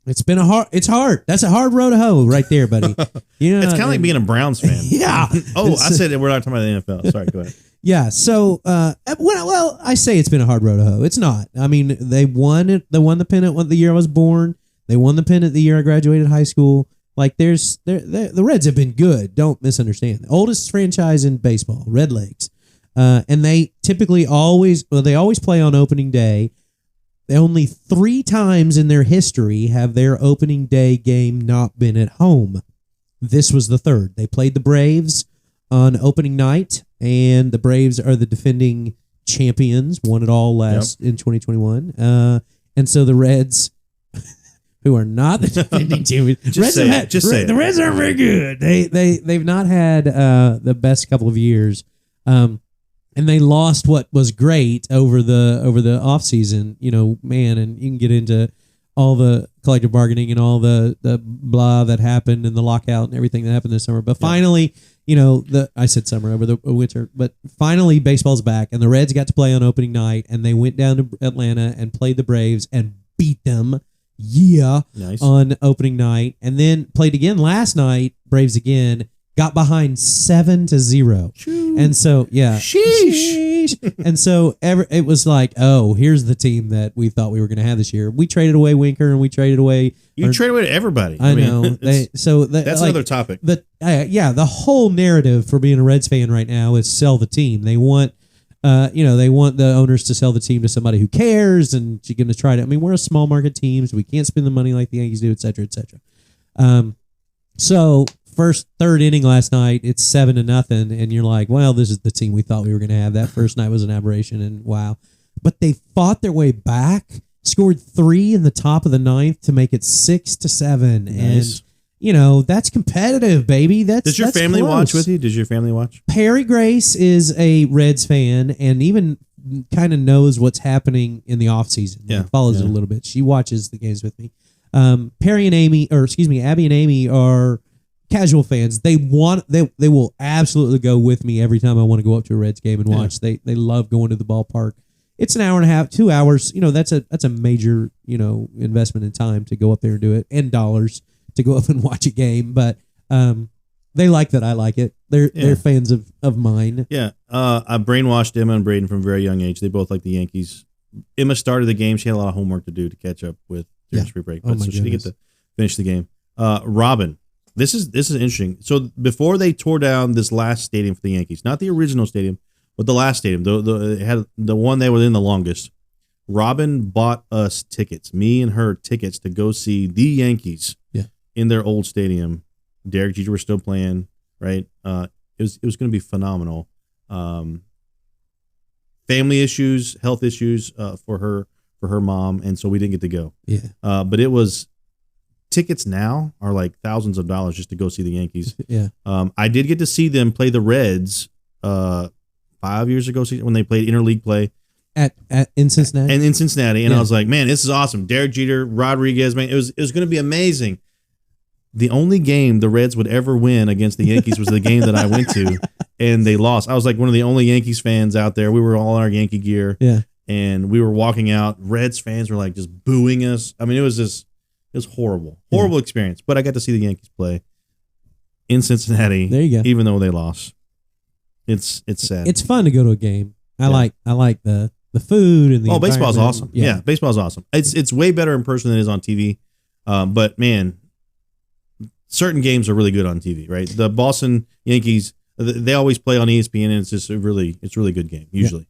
It's hard. That's a hard road to hoe right there, buddy. You know, it's kind of like being a Browns fan. Yeah. I said that we're not talking about the NFL. Sorry, go ahead. Yeah. So, well, I say it's been a hard road to hoe. It's not. I mean, they won it. They won the pennant the year I was born. They won the pennant the year I graduated high school. Like the Reds have been good. Don't misunderstand. The oldest franchise in baseball, Redlegs. And they typically always play on opening day. Only 3 times in their history have their opening day game not been at home. This was the third. They played the Braves on opening night, and the Braves are the defending champions, won it all in 2021. And And so the Reds, who are not the defending champions, the Reds aren't very good. They've not had the best couple of years. And they lost what was great over the offseason, and you can get into all the collective bargaining and all the blah that happened and the lockout and everything that happened this summer. But finally, I said summer over the winter, but finally baseball's back and the Reds got to play on opening night and they went down to Atlanta and played the Braves and beat them. Yeah. Nice. On opening night and then played again last night, Braves again. Got behind 7-0. And so, sheesh. And so it was like, oh, here's the team that we thought we were going to have this year. We traded away Winker and we traded away. You traded away everybody. I know. That's another topic. The whole narrative for being a Reds fan right now is sell the team. They want, they want the owners to sell the team to somebody who cares and you're going to try to. I mean, we're a small market team, so we can't spend the money like the Yankees do, et cetera, et cetera. So third inning last night, it's 7-0, and you're like, well, this is the team we thought we were going to have. That first night was an aberration, and wow. But they fought their way back, scored 3 in the top of the ninth to make it 6-7. Nice. And, that's competitive, baby. Does your family watch with you? Does your family watch? Perry Grace is a Reds fan and even kind of knows what's happening in the offseason. Yeah. Follows it a little bit. She watches the games with me. Abby and Amy are casual fans. They will absolutely go with me every time I want to go up to a Reds game and watch. They love going to the ballpark. It's an hour and a half, 2 hours. That's a major, investment in time to go up there and do it, and dollars to go up and watch a game. But they like that I like it. They're fans of mine. Yeah. I brainwashed Emma and Braden from a very young age. They both like the Yankees. Emma started the game. She had a lot of homework to do to catch up with during spring break, but so she didn't get to finish the game. Robin. This is interesting. So before they tore down this last stadium for the Yankees, not the original stadium, but the last stadium, the one they were in the longest. Robin bought us tickets, me and her tickets to go see the Yankees in their old stadium. Derek Jeter was still playing, right? It was going to be phenomenal. Family issues, health issues for her mom, and so we didn't get to go. Yeah, but it was. Tickets now are like thousands of dollars just to go see the Yankees. Yeah. I did get to see them play the Reds 5 years ago when they played interleague play in Cincinnati. And in Cincinnati, and I was like, man, this is awesome. Derek Jeter, Rodriguez, man, it was going to be amazing. The only game the Reds would ever win against the Yankees was the game that I went to, and they lost. I was like one of the only Yankees fans out there. We were all in our Yankee gear, and we were walking out. Reds fans were like just booing us. I mean, it was horrible experience. But I got to see the Yankees play in Cincinnati. There you go. Even though they lost, it's sad. It's fun to go to a game. I like the food and the baseball's awesome. Yeah, baseball's awesome. It's way better in person than it is on TV. But man, certain games are really good on TV. Right, the Boston Yankees, they always play on ESPN, and it's just a really good game usually.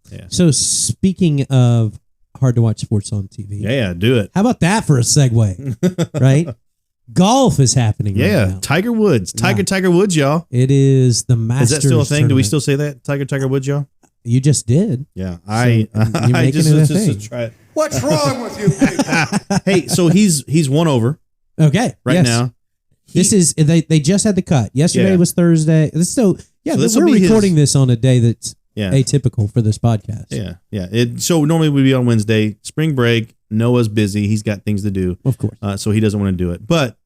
Yeah. So speaking of hard to watch sports on TV. Yeah, do it. How about that for a segue? Right? Golf is happening right now. Tiger Woods. Tiger Woods, y'all. It is the Masters. Is that still a thing? Tournament. Do we still say that? Tiger Woods, y'all? You just did. Yeah. You're making it a thing. Try it. What's wrong with you people? Hey, so he's won over. Okay. Right now. This is they just had the cut. Yesterday was Thursday. So we're recording this on a day that's atypical for this podcast. Yeah. So normally we'd be on Wednesday. Spring break. Noah's busy. He's got things to do. Of course. So he doesn't want to do it. But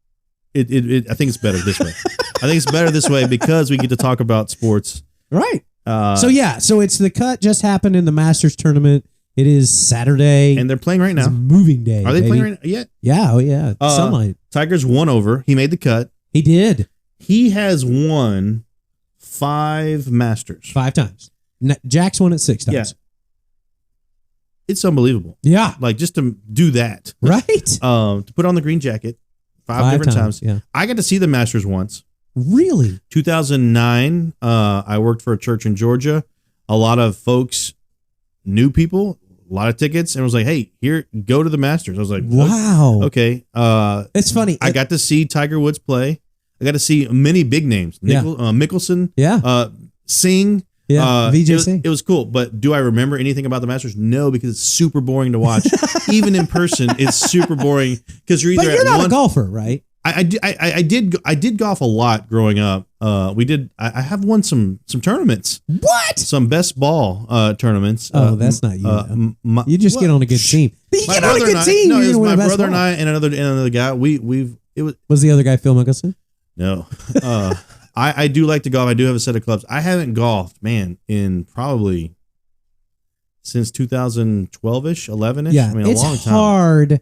I think it's better this way. I think it's better this way because we get to talk about sports. Right. So it's the cut just happened in the Masters tournament. It is Saturday. And they're playing right now. It's moving day. Are they playing right now yet? Yeah. Oh, yeah. Sunlight. Tiger's won over. He made the cut. He did. He has won 5 Masters. 5 times. Jack's won it 6 times. Yeah. It's unbelievable. Yeah. Like just to do that. Right. To put on the green jacket 5 different times. Yeah. I got to see the Masters once. Really? 2009. I worked for a church in Georgia. A lot of folks knew people, a lot of tickets, and was like, hey, here, go to the Masters. I was like, wow. Okay. It's funny. I got to see Tiger Woods play. I got to see many big names. Mickelson. Yeah. Singh. Yeah, VJC. It was cool, but do I remember anything about the Masters? No, because it's super boring to watch. Even in person, it's super boring because you're either But you're at not one. a golfer, right? I did golf a lot growing up. I have won some tournaments. What? Some best ball tournaments. Oh, that's not you. You just get on a good team. You My get on a brother good and I- team. No, you're it was gonna win my a best brother and ball. I and another guy. It was Was the other guy Phil Mickelson? no. I do like to golf. I do have a set of clubs. I haven't golfed, man, in probably since 2012ish, 11ish. Yeah, I mean, it's a long time. hard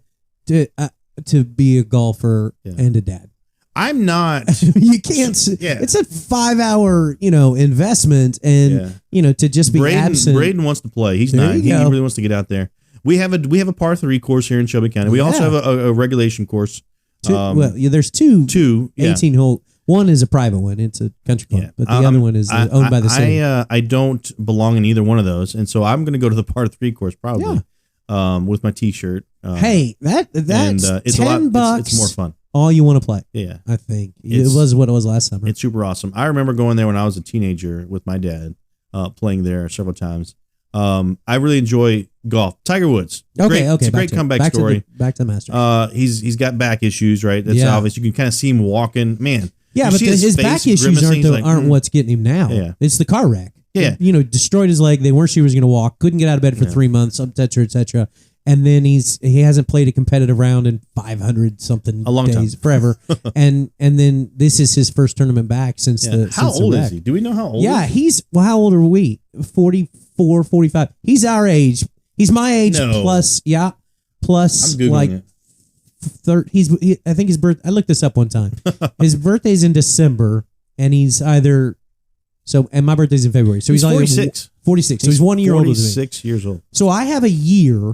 to be a golfer and a dad. I'm not. You can't. Yeah. It's a 5-hour, investment, and to just be absent. Braden wants to play. He's There 9. you He go. really wants to get out there. We have a par 3 course here in Shelby County. We also have a regulation course. There's two Yeah. 18-hole. One is a private one. It's a country club, Yeah. but the other one is owned by the city. I don't belong in either one of those, and so I'm going to go to the par 3 course probably. With my T-shirt. Hey, that's it's $10. It's more fun. All you want to play. Yeah. I think it was what it was last summer. It's super awesome. I remember going there when I was a teenager with my dad, playing there several times. I really enjoy golf. Tiger Woods. It's a great comeback story. Back to the Masters. He's got back issues, right? That's obvious. You can kind of see him walking. Man. Yeah, you but see his face back issues grimacing. aren't what's getting him now. Yeah. It's the car wreck. Yeah. Destroyed his leg. They weren't sure he was going to walk. Couldn't get out of bed for 3 months, et cetera, et cetera. And then he hasn't played a competitive round in 500 something A long days, time. forever. and then this is his first tournament back since the How since the old wreck. is he? Do we know how old? Yeah, how old are we? 44, 45. He's our age. He's my age No. plus. Yeah, plus I'm Googling like it. I think his birth. I looked this up one time. His birthday's in December, and he's either and my birthday's in February. So he's either 46. 46. So he's 1 year older than me. 46 years old. So I have a year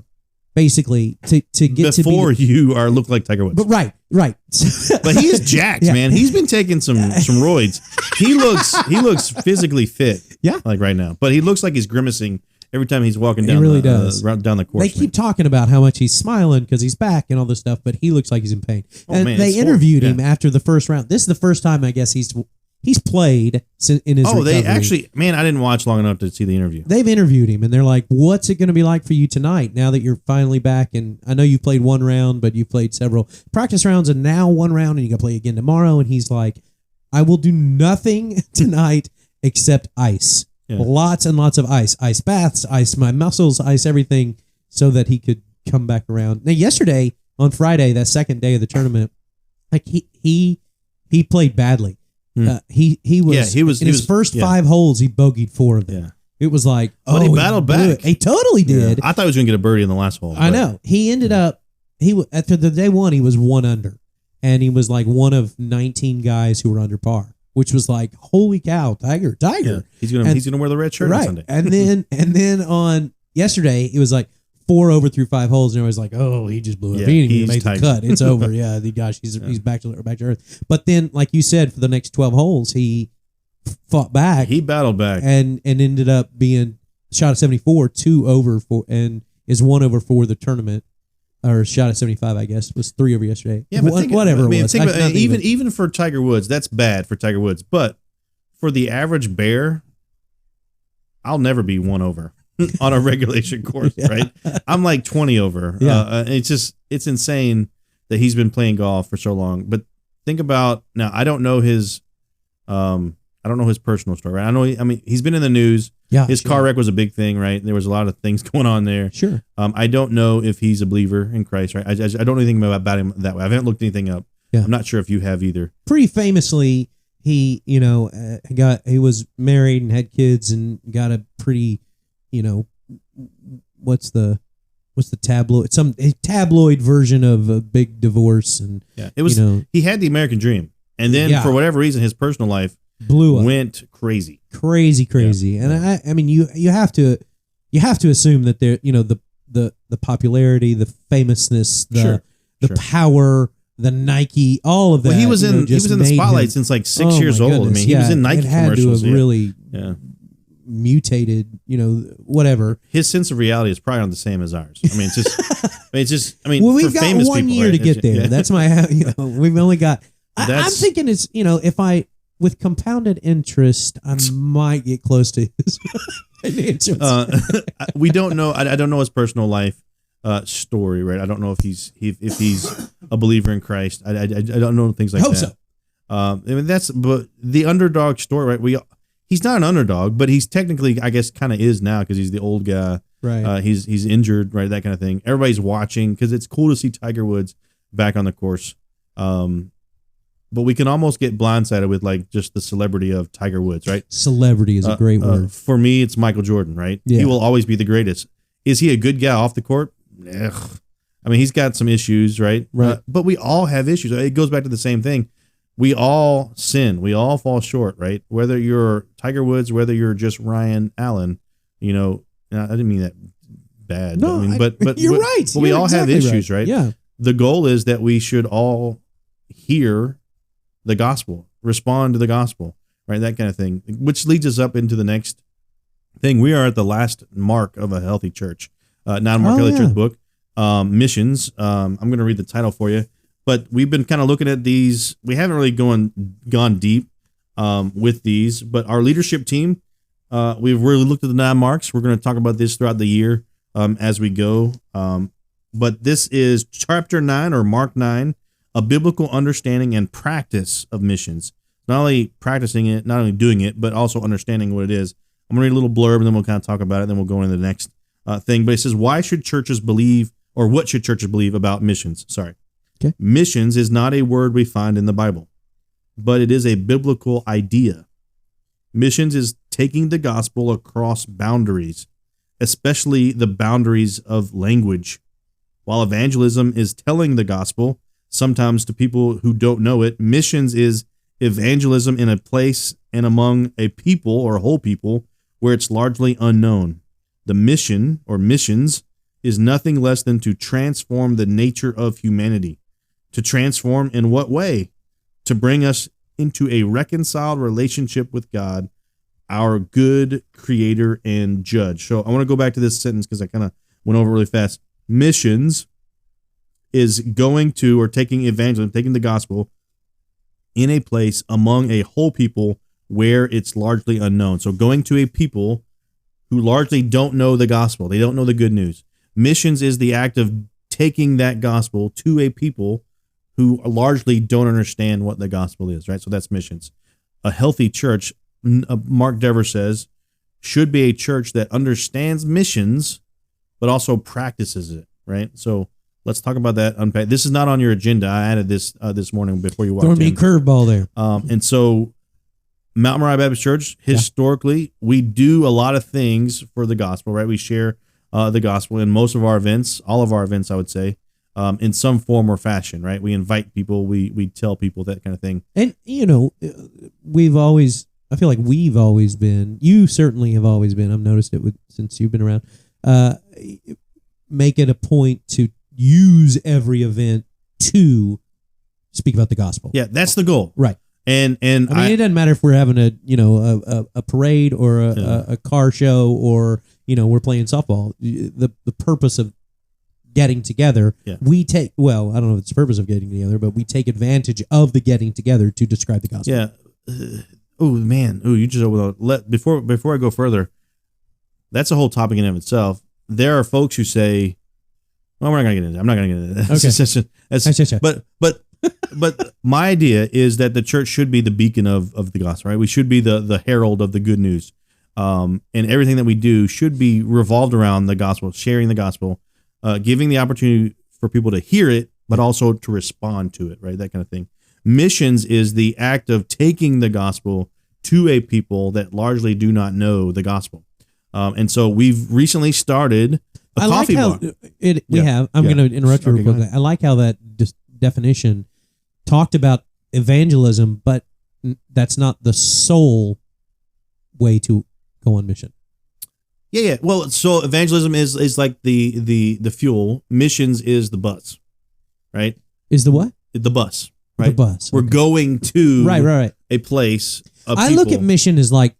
basically to get Before to be. you are look like Tiger Woods. But right. But he is jacked, Yeah. man. He's been taking some roids. He looks physically fit. Yeah. Like right now. But he looks like he's grimacing every time he's walking He down really does. down the course. They keep talking about how much he's smiling because he's back and all this stuff, but he looks like he's in pain. Oh, and man, they it's interviewed horrible. him after the first round. This is the first time I guess he's played in his recovery. They actually, man, I didn't watch long enough to see the interview. They've interviewed him, and they're like, what's it going to be like for you tonight now that you're finally back? And I know you played one round, but you played several practice rounds and now one round, and you got to play again tomorrow. And he's like, I will do nothing tonight except ice. Yeah. Lots and lots of ice. Ice baths, ice my muscles, ice everything so that he could come back around. Now, yesterday, on Friday, that second day of the tournament, like he played badly. He was in his first 5 holes. He bogeyed 4 of them. Yeah. It was like, But he battled blew back. it. He totally did. I thought he was going to get a birdie in the last hole. I but- know. He ended up after the day one, he was 1 under, and he was like one of 19 guys who were under par, which was like, holy cow, Tiger. Yeah. He's gonna wear the red shirt on Sunday. And then on yesterday, it was like 4 over through 5 holes, and everybody's like, "Oh, he just blew it. Yeah, He didn't even he's make the Tiger. cut. It's over. Yeah, gosh, he's back to earth." But then, like you said, for the next 12 holes, he fought back. He battled back. and ended up being shot at 74, 2 over for, and is 1 over for the tournament, or shot at 75. I guess was 3 over yesterday. Yeah, but whatever it was. Think about, Nothing even for Tiger Woods, that's bad for Tiger Woods. But for the average bear, I'll never be 1 over on a regulation course, right? I'm like 20 over. Yeah. It's insane that he's been playing golf for so long. But think about now. I don't know his personal story. Right? He's been in the news. Yeah, his car wreck was a big thing, right? There was a lot of things going on there. Sure. I don't know if he's a believer in Christ, right? I don't know anything about him that way. I haven't looked anything up. Yeah. I'm not sure if you have either. Pretty famously, he was married and had kids and got a pretty, what's the tabloid, a tabloid version of a big divorce, and It was he had the American dream, and then for whatever reason, his personal life blew up, went crazy. Yeah. And I mean, you have to assume that there, the popularity, the famousness, the power, the Nike, all of that. Well, he was in the spotlight since like 6 years old. Goodness. I mean, he was in Nike it had commercials. To have really yeah. mutated, whatever. His sense of reality is probably not the same as ours. I mean, it's just. Well, we've for got famous 1 people, year right? to get there. Yeah. That's my. We've only got. I'm thinking it's if I with compounded interest, I might get close to his financial. We don't know. I don't know his personal life story, right? I don't know if he's a believer in Christ. I don't know things like Hope that. so. I mean, but the underdog story, right? He's not an underdog, but he's technically, I guess, kind of is now because he's the old guy. Right. He's injured, right? That kind of thing. Everybody's watching because it's cool to see Tiger Woods back on the course. But we can almost get blindsided with like just the celebrity of Tiger Woods, right? Celebrity is a great word. For me, it's Michael Jordan, right? Yeah. He will always be the greatest. Is he a good guy off the court? Ugh. I mean, he's got some issues, right? Right. But we all have issues. It goes back to the same thing. We all sin. We all fall short, right? Whether you're Tiger Woods, whether you're just Ryan Allen, you know, I didn't mean that bad. No, I mean, but you're right. But we You're all exactly have issues, right? Yeah. The goal is that we should all hear the gospel, respond to the gospel, right? That kind of thing, which leads us up into the next thing. We are at the last mark of a healthy church, not Mark Healthy Church book, missions. I'm going to read the title for you, but we've been kind of looking at these. We haven't really gone deep with these, but our leadership team, we've really looked at the 9 marks. We're going to talk about this throughout the year as we go. But this is chapter 9 or Mark 9, a biblical understanding and practice of missions. Not only practicing it, not only doing it, but also understanding what it is. I'm going to read a little blurb and then we'll kind of talk about it. Then we'll go into the next thing. But it says, why should churches believe, or what should churches believe about missions? Sorry. Okay. Missions is not a word we find in the Bible, but it is a biblical idea. Missions is taking the gospel across boundaries, especially the boundaries of language. While evangelism is telling the gospel, sometimes to people who don't know it, missions is evangelism in a place and among a people or a whole people where it's largely unknown. The mission or missions is nothing less than to transform the nature of humanity. To transform in what way? To bring us into a reconciled relationship with God, our good creator and judge. So I want to go back to this sentence because I kind of went over it really fast. Missions is going to, or taking evangelism, taking the gospel in a place among a whole people where it's largely unknown. So going to a people who largely don't know the gospel. They don't know the good news. Missions is the act of taking that gospel to a people who largely don't understand what the gospel is, right? So that's missions. A healthy church, Mark Dever says, should be a church that understands missions, but also practices it, right? So let's talk about that. Unpack. This is not on your agenda. I added this this morning before you walked in. Throwing me a curveball there. And so Mount Moriah Baptist Church, historically, we do a lot of things for the gospel, right? We share the gospel in most of our events, all of our events, I would say, in some form or fashion, right? We invite people, we tell people, that kind of thing. And, you know, I feel like we've always been, you certainly have always been, I've noticed it since you've been around, make it a point to use every event to speak about the gospel. Yeah, that's the goal. Right. And I mean, it doesn't matter if we're having a parade or a car show or, you know, we're playing softball. The purpose of getting together, we take, well, I don't know if it's the purpose of getting together, but we take advantage of the getting together to describe the gospel. Yeah. Oh, man. Oh, you just before I go further, that's a whole topic in and of itself. There are folks who say, well, we're not going to get into that. I'm not going to get into that. Okay. But my idea is that the church should be the beacon of the gospel, right? We should be the herald of the good news. And everything that we do should be revolved around the gospel, sharing the gospel, giving the opportunity for people to hear it, but also to respond to it, right? That kind of thing. Missions is the act of taking the gospel to a people that largely do not know the gospel. And so we've recently started a coffee bar. I'm going to interrupt you real quick. I like how that definition talked about evangelism, but that's not the sole way to go on mission. Yeah. Well, so evangelism is like the fuel. Missions is the bus, right? Is the what? The bus, right? The bus. We're going to right. a place of I people. look at mission as like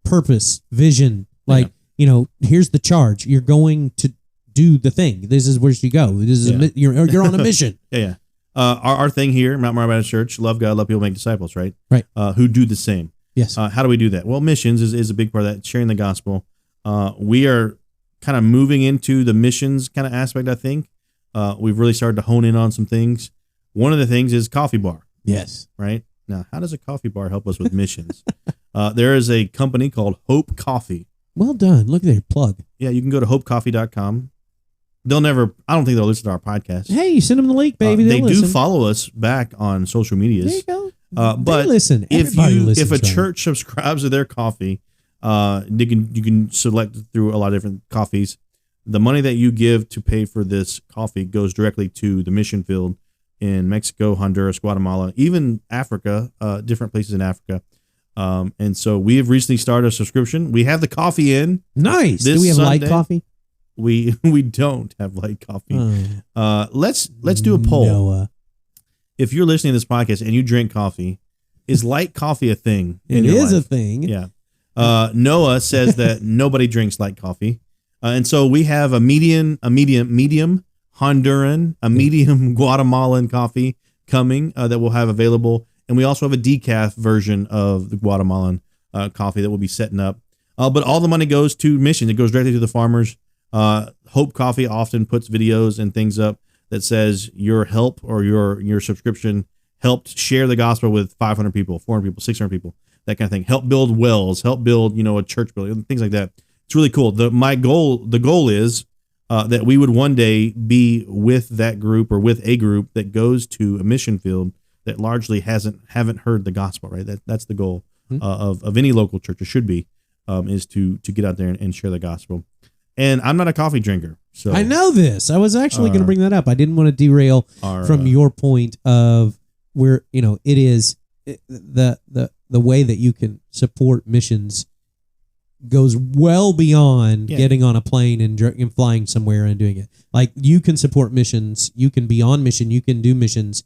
purpose, vision, you know, here's the charge. You're going to do the thing. This is where you go. This is you're on a mission. Yeah. our thing here, Mount Moriah Baptist Church, love God, love people, make disciples, right? Right. Who do the same. Yes. How do we do that? Well, missions is a big part of that, sharing the gospel. We are kind of moving into the missions kind of aspect, I think. We've really started to hone in on some things. One of the things is coffee bar. Yes. Right? Now, how does a coffee bar help us with missions? There is a company called Hope Coffee. Well done. Look at their plug. Yeah, you can go to hopecoffee.com. I don't think they'll listen to our podcast. Hey, you send them the link, baby. They do listen. follow us back on social medias. There you go. But they listen. if Everybody listens, a right? church subscribes to their coffee, you can select through a lot of different coffees. The money that you give to pay for this coffee goes directly to the mission field in Mexico, Honduras, Guatemala, even Africa, different places in Africa. And so we have recently started a subscription. We have the coffee in. Nice. This Do we have Sunday. light coffee? We don't have light coffee. Oh. Let's do a poll. Noah. If you're listening to this podcast and you drink coffee, is light coffee a thing? It is a thing. Yeah. Noah says that nobody drinks light coffee. And so we have a medium Honduran, a medium Guatemalan coffee coming that we'll have available. And we also have a decaf version of the Guatemalan coffee that we'll be setting up. But all the money goes to missions. It goes directly to the farmers. Hope Coffee often puts videos and things up that says your help or your subscription helped share the gospel with 500 people, 400 people, 600 people, that kind of thing. Help build wells, help build, a church building, things like that. It's really cool. The goal is that we would one day be with that group or with a group that goes to a mission field that largely haven't heard the gospel, right? That's the goal of any local church. It should be, is to get out there and share the gospel. And I'm not a coffee drinker, so I know this. I was actually going to bring that up. I didn't want to derail from your point of where it is the way that you can support missions goes well beyond getting on a plane and flying somewhere and doing it. Like, you can support missions, you can be on mission, you can do missions,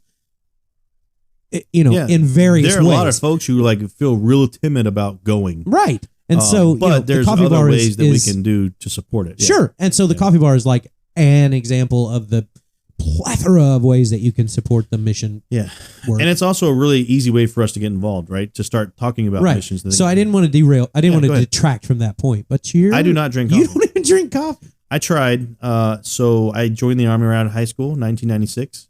in various ways. There are a lot of folks who feel real timid about going, right? And so, but there's the coffee other bar ways that we is can do to support it. Yeah. Sure. And so the coffee bar is like an example of the plethora of ways that you can support the mission. Yeah. Work. And it's also a really easy way for us to get involved, right? To start talking about missions. And so I didn't want to derail. I didn't want to detract from that point. But I do not drink coffee. You don't even drink coffee. I tried. So I joined the Army around high school, 1996.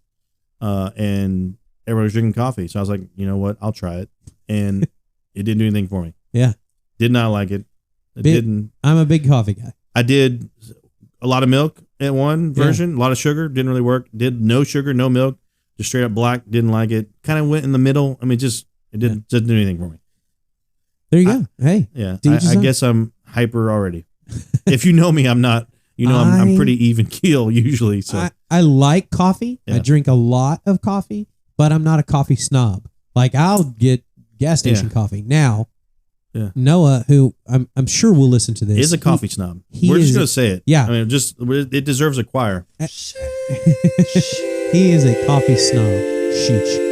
And everyone was drinking coffee. So I was like, you know what? I'll try it. And it didn't do anything for me. Yeah. Did not like it. I'm a big coffee guy. I did a lot of milk at one version, a lot of sugar, didn't really work. Did no sugar, no milk, just straight up black, didn't like it. Kind of went in the middle. I mean, it didn't do anything for me. There you go. Hey. Yeah. I guess I'm hyper already. If you know me, I'm not, I'm pretty even keel usually. So I like coffee. Yeah. I drink a lot of coffee, but I'm not a coffee snob. Like, I'll get gas station coffee. Now, Noah, who I'm sure will listen to this, is a coffee snob. We're just going to say it. Yeah. I mean, it deserves a choir. He is a coffee snob. Sheesh.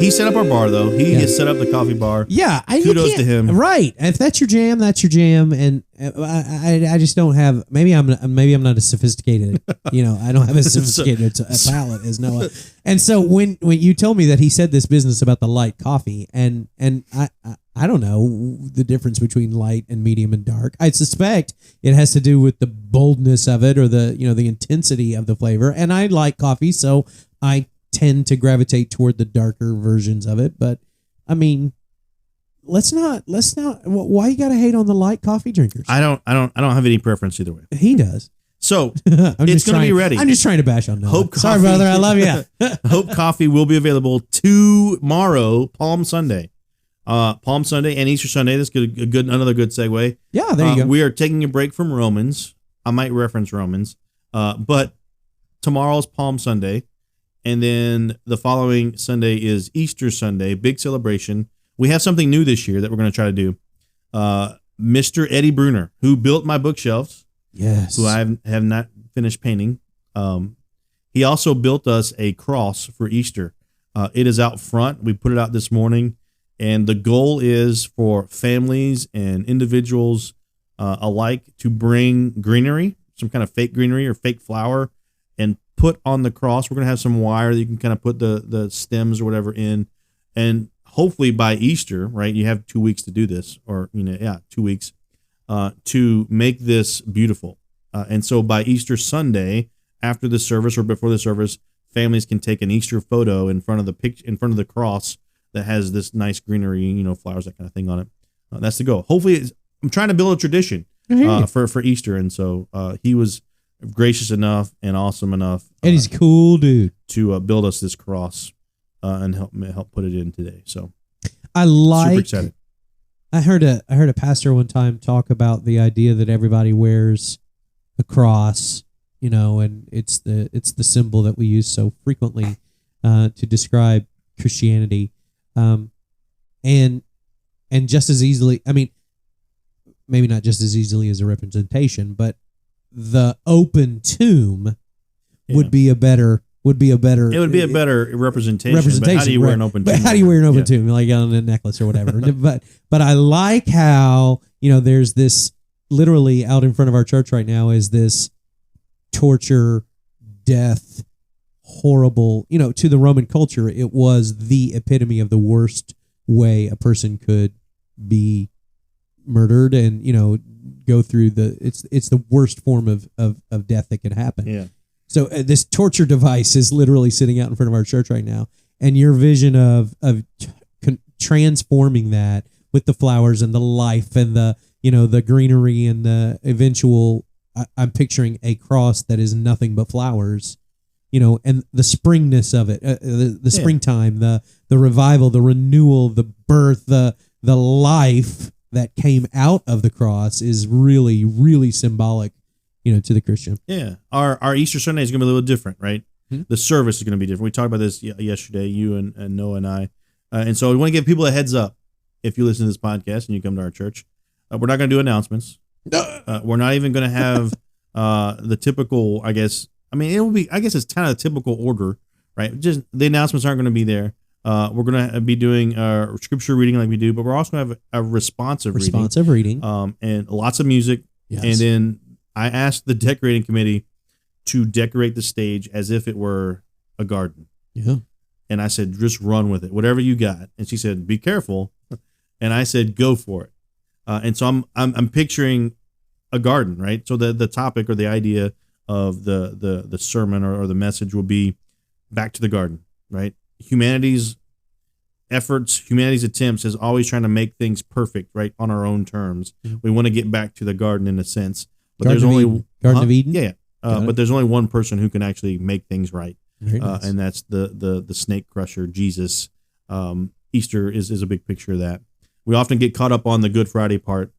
He set up our bar, though. He has set up the coffie bar. Yeah. Kudos to him. Right. If that's your jam, that's your jam. And I just don't have, maybe I'm not as sophisticated, I don't have as sophisticated a palate as Noah. And so when you told me that he said this business about the light coffee, and I don't know the difference between light and medium and dark. I suspect it has to do with the boldness of it or the intensity of the flavor. And I like coffee, so I tend to gravitate toward the darker versions of it. But I mean, let's not. Why you gotta hate on the light coffee drinkers? I don't have any preference either way. He does. So it's going to be ready. I'm just trying to bash on Noah. Hope Sorry, Coffee. brother. I love you. Hope Coffee will be available tomorrow, Palm Sunday. Palm Sunday and Easter Sunday. That's another good segue. Yeah, there you go. We are taking a break from Romans. I might reference Romans, but tomorrow's Palm Sunday. And then the following Sunday is Easter Sunday, big celebration. We have something new this year that we're going to try to do. Mr. Eddie Bruner, who built my bookshelves, yes, who I have not finished painting. He also built us a cross for Easter. It is out front. We put it out this morning, and the goal is for families and individuals alike to bring greenery, some kind of fake greenery or fake flower, and put on the cross. We're going to have some wire that you can kind of put the stems or whatever in. And hopefully by Easter, right, you have 2 weeks to do this, or, 2 weeks to make this beautiful. And so by Easter Sunday, after the service or before the service, families can take an Easter photo in front of the cross that has this nice greenery, flowers, that kind of thing on it. That's the goal. Hopefully, I'm trying to build a tradition for Easter, and so he was gracious enough and awesome enough, and he's a cool dude, to build us this cross and help put it in today. So super excited. I heard a pastor one time talk about the idea that everybody wears a cross, and it's the symbol that we use so frequently to describe Christianity, and just as easily, I mean, maybe not just as easily as a representation, but the open tomb would be a better. It would be a better representation. But how do you wear an open tomb? But how do you wear an open tomb, like on a necklace or whatever? but I like how there's this literally out in front of our church right now is this torture, death, horrible. To the Roman culture, it was the epitome of the worst way a person could be murdered, and go through it's the worst form of death that could happen. Yeah. So this torture device is literally sitting out in front of our church right now, and your vision of transforming that with the flowers and the life and the greenery and the eventual. I'm picturing a cross that is nothing but flowers, and the springness of it, the springtime, the revival, the renewal, the birth, the life that came out of the cross is really, really symbolic, to the Christian. Yeah. Our Easter Sunday is going to be a little different, right? Mm-hmm. The service is going to be different. We talked about this yesterday, you and Noah and I. And so we want to give people a heads up. If you listen to this podcast and you come to our church, we're not going to do announcements. We're not even going to have the typical, I guess. I mean, it will be, I guess it's kind of a typical order, right? Just the announcements aren't going to be there. We're going to be doing scripture reading like we do, but we're also going to have a responsive reading. And lots of music. Yes. And then I asked the decorating committee to decorate the stage as if it were a garden. Yeah. And I said, just run with it, whatever you got. And she said, be careful. And I said, go for it. And so I'm picturing a garden, right? So the topic or the idea of the sermon or the message will be back to the garden, right? Humanity's efforts, humanity's attempts is always trying to make things perfect, right? On our own terms. Mm-hmm. We want to get back to the garden in a sense, but Garden of Eden. Yeah. But there's only one person who can actually make things right. Nice. And that's the snake crusher, Jesus. Easter is a big picture of that. We often get caught up on the Good Friday part,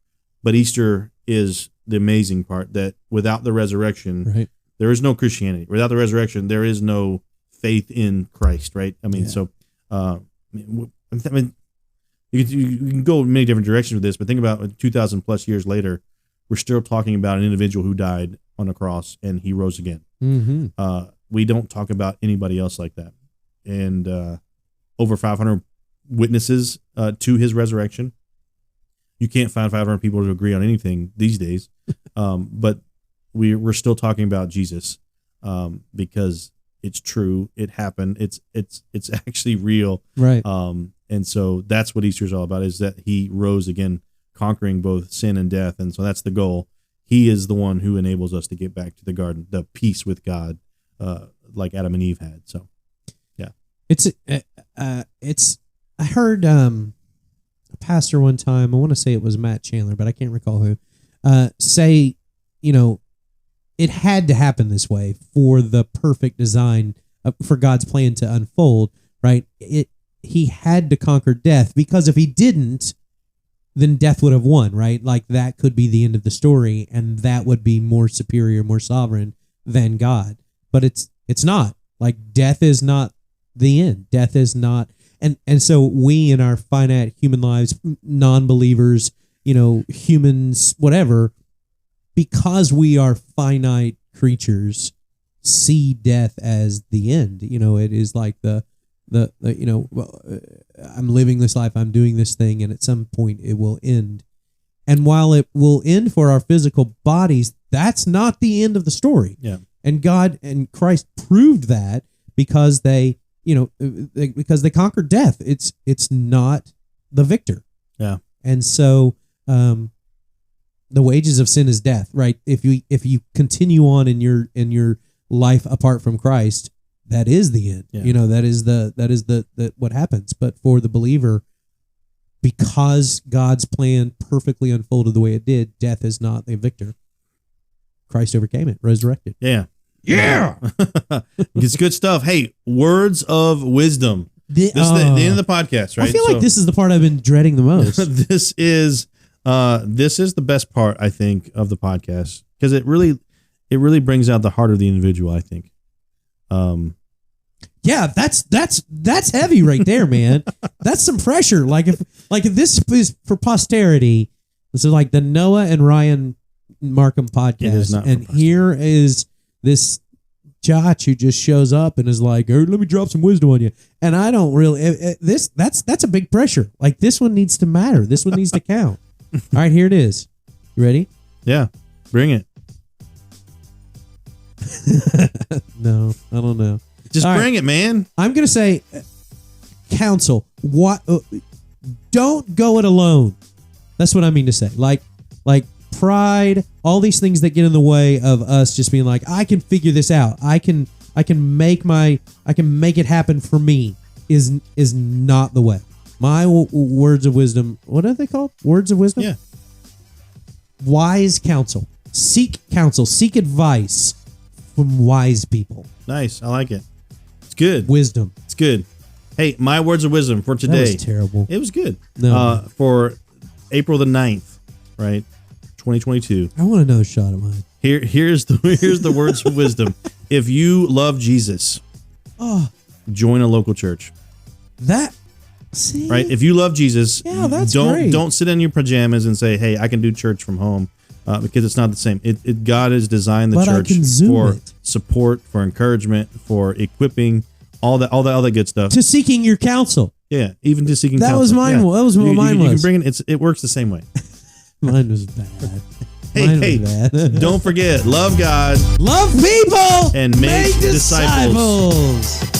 but Easter is the amazing part, that without the resurrection, there is no Christianity. Without the resurrection, there is no faith in Christ, right? I mean, so I mean, you can go many different directions with this, but think about 2,000 plus years later, we're still talking about an individual who died on a cross and he rose again. Mm-hmm. We don't talk about anybody else like that. And over 500 witnesses to his resurrection. You can't find 500 people to agree on anything these days, but we're still talking about Jesus because it's true. It happened. It's actually real, right? And so that's what Easter is all about: is that he rose again, conquering both sin and death. And so that's the goal. He is the one who enables us to get back to the garden, the peace with God, like Adam and Eve had. So, yeah, it's. I heard a pastor one time, I want to say it was Matt Chandler, but I can't recall who, say, it had to happen this way for the perfect design, for God's plan to unfold, right? He had to conquer death, because if he didn't, then death would have won, right? Like that could be the end of the story, and that would be more superior, more sovereign than God. But it's not. Like death is not the end. Death is not. And so we in our finite human lives, non-believers, humans, whatever, because we are finite creatures, see death as the end. It is like the I'm living this life, I'm doing this thing, and at some point it will end. And while it will end for our physical bodies, that's not the end of the story. Yeah. And God and Christ proved that because they conquered death. It's not the victor. Yeah. And so the wages of sin is death, right? If you continue on in your life apart from Christ, that is the end. Yeah. You know, that is the what happens. But for the believer, because God's plan perfectly unfolded the way it did, death is not the victor. Christ overcame it, resurrected. Yeah. It's good stuff. Hey, words of wisdom. This is the end of the podcast, right? I feel like this is the part I've been dreading the most. This is the best part, I think, of the podcast, because it really brings out the heart of the individual, I think. Yeah, that's heavy right there, man. That's some pressure. Like if this is for posterity, this is like the Noah and Ryan Markham podcast. It is not, and here is this Josh who just shows up and is like, hey, let me drop some wisdom on you. And I don't really that's a big pressure. Like, this one needs to matter. This one needs to count. All right, here it is. You ready? Yeah, bring it. No, I don't know. Just All bring right. it, man. I'm going to say counsel. What? Don't go it alone. That's what I mean to say. Like pride, all these things that get in the way of us just being like, I can figure this out. I can make it happen for me is not the way. My words of wisdom, what are they called? Words of wisdom? Yeah. Wise counsel. Seek counsel. Seek advice from wise people. Nice. I like it. It's good. Wisdom. It's good. Hey, my words of wisdom for today. That was terrible. It was good. No. For April the 9th, right? 2022. I want another shot at mine. Here's the words of wisdom. If you love Jesus, join a local church. See? Right? If you love Jesus, Yeah, that's great. don't sit in your pajamas and say, "Hey, I can do church from home," because it's not the same. God has designed the But I church can Zoom for it. support, for encouragement, for equipping, all that good stuff. To seeking your counsel. Yeah, even to seeking That counsel. was mine. Yeah. That was what mine You can was. bring it. It works the same way. Mine was bad. Hey, was bad. don't forget, love God Love people and make disciples. disciples.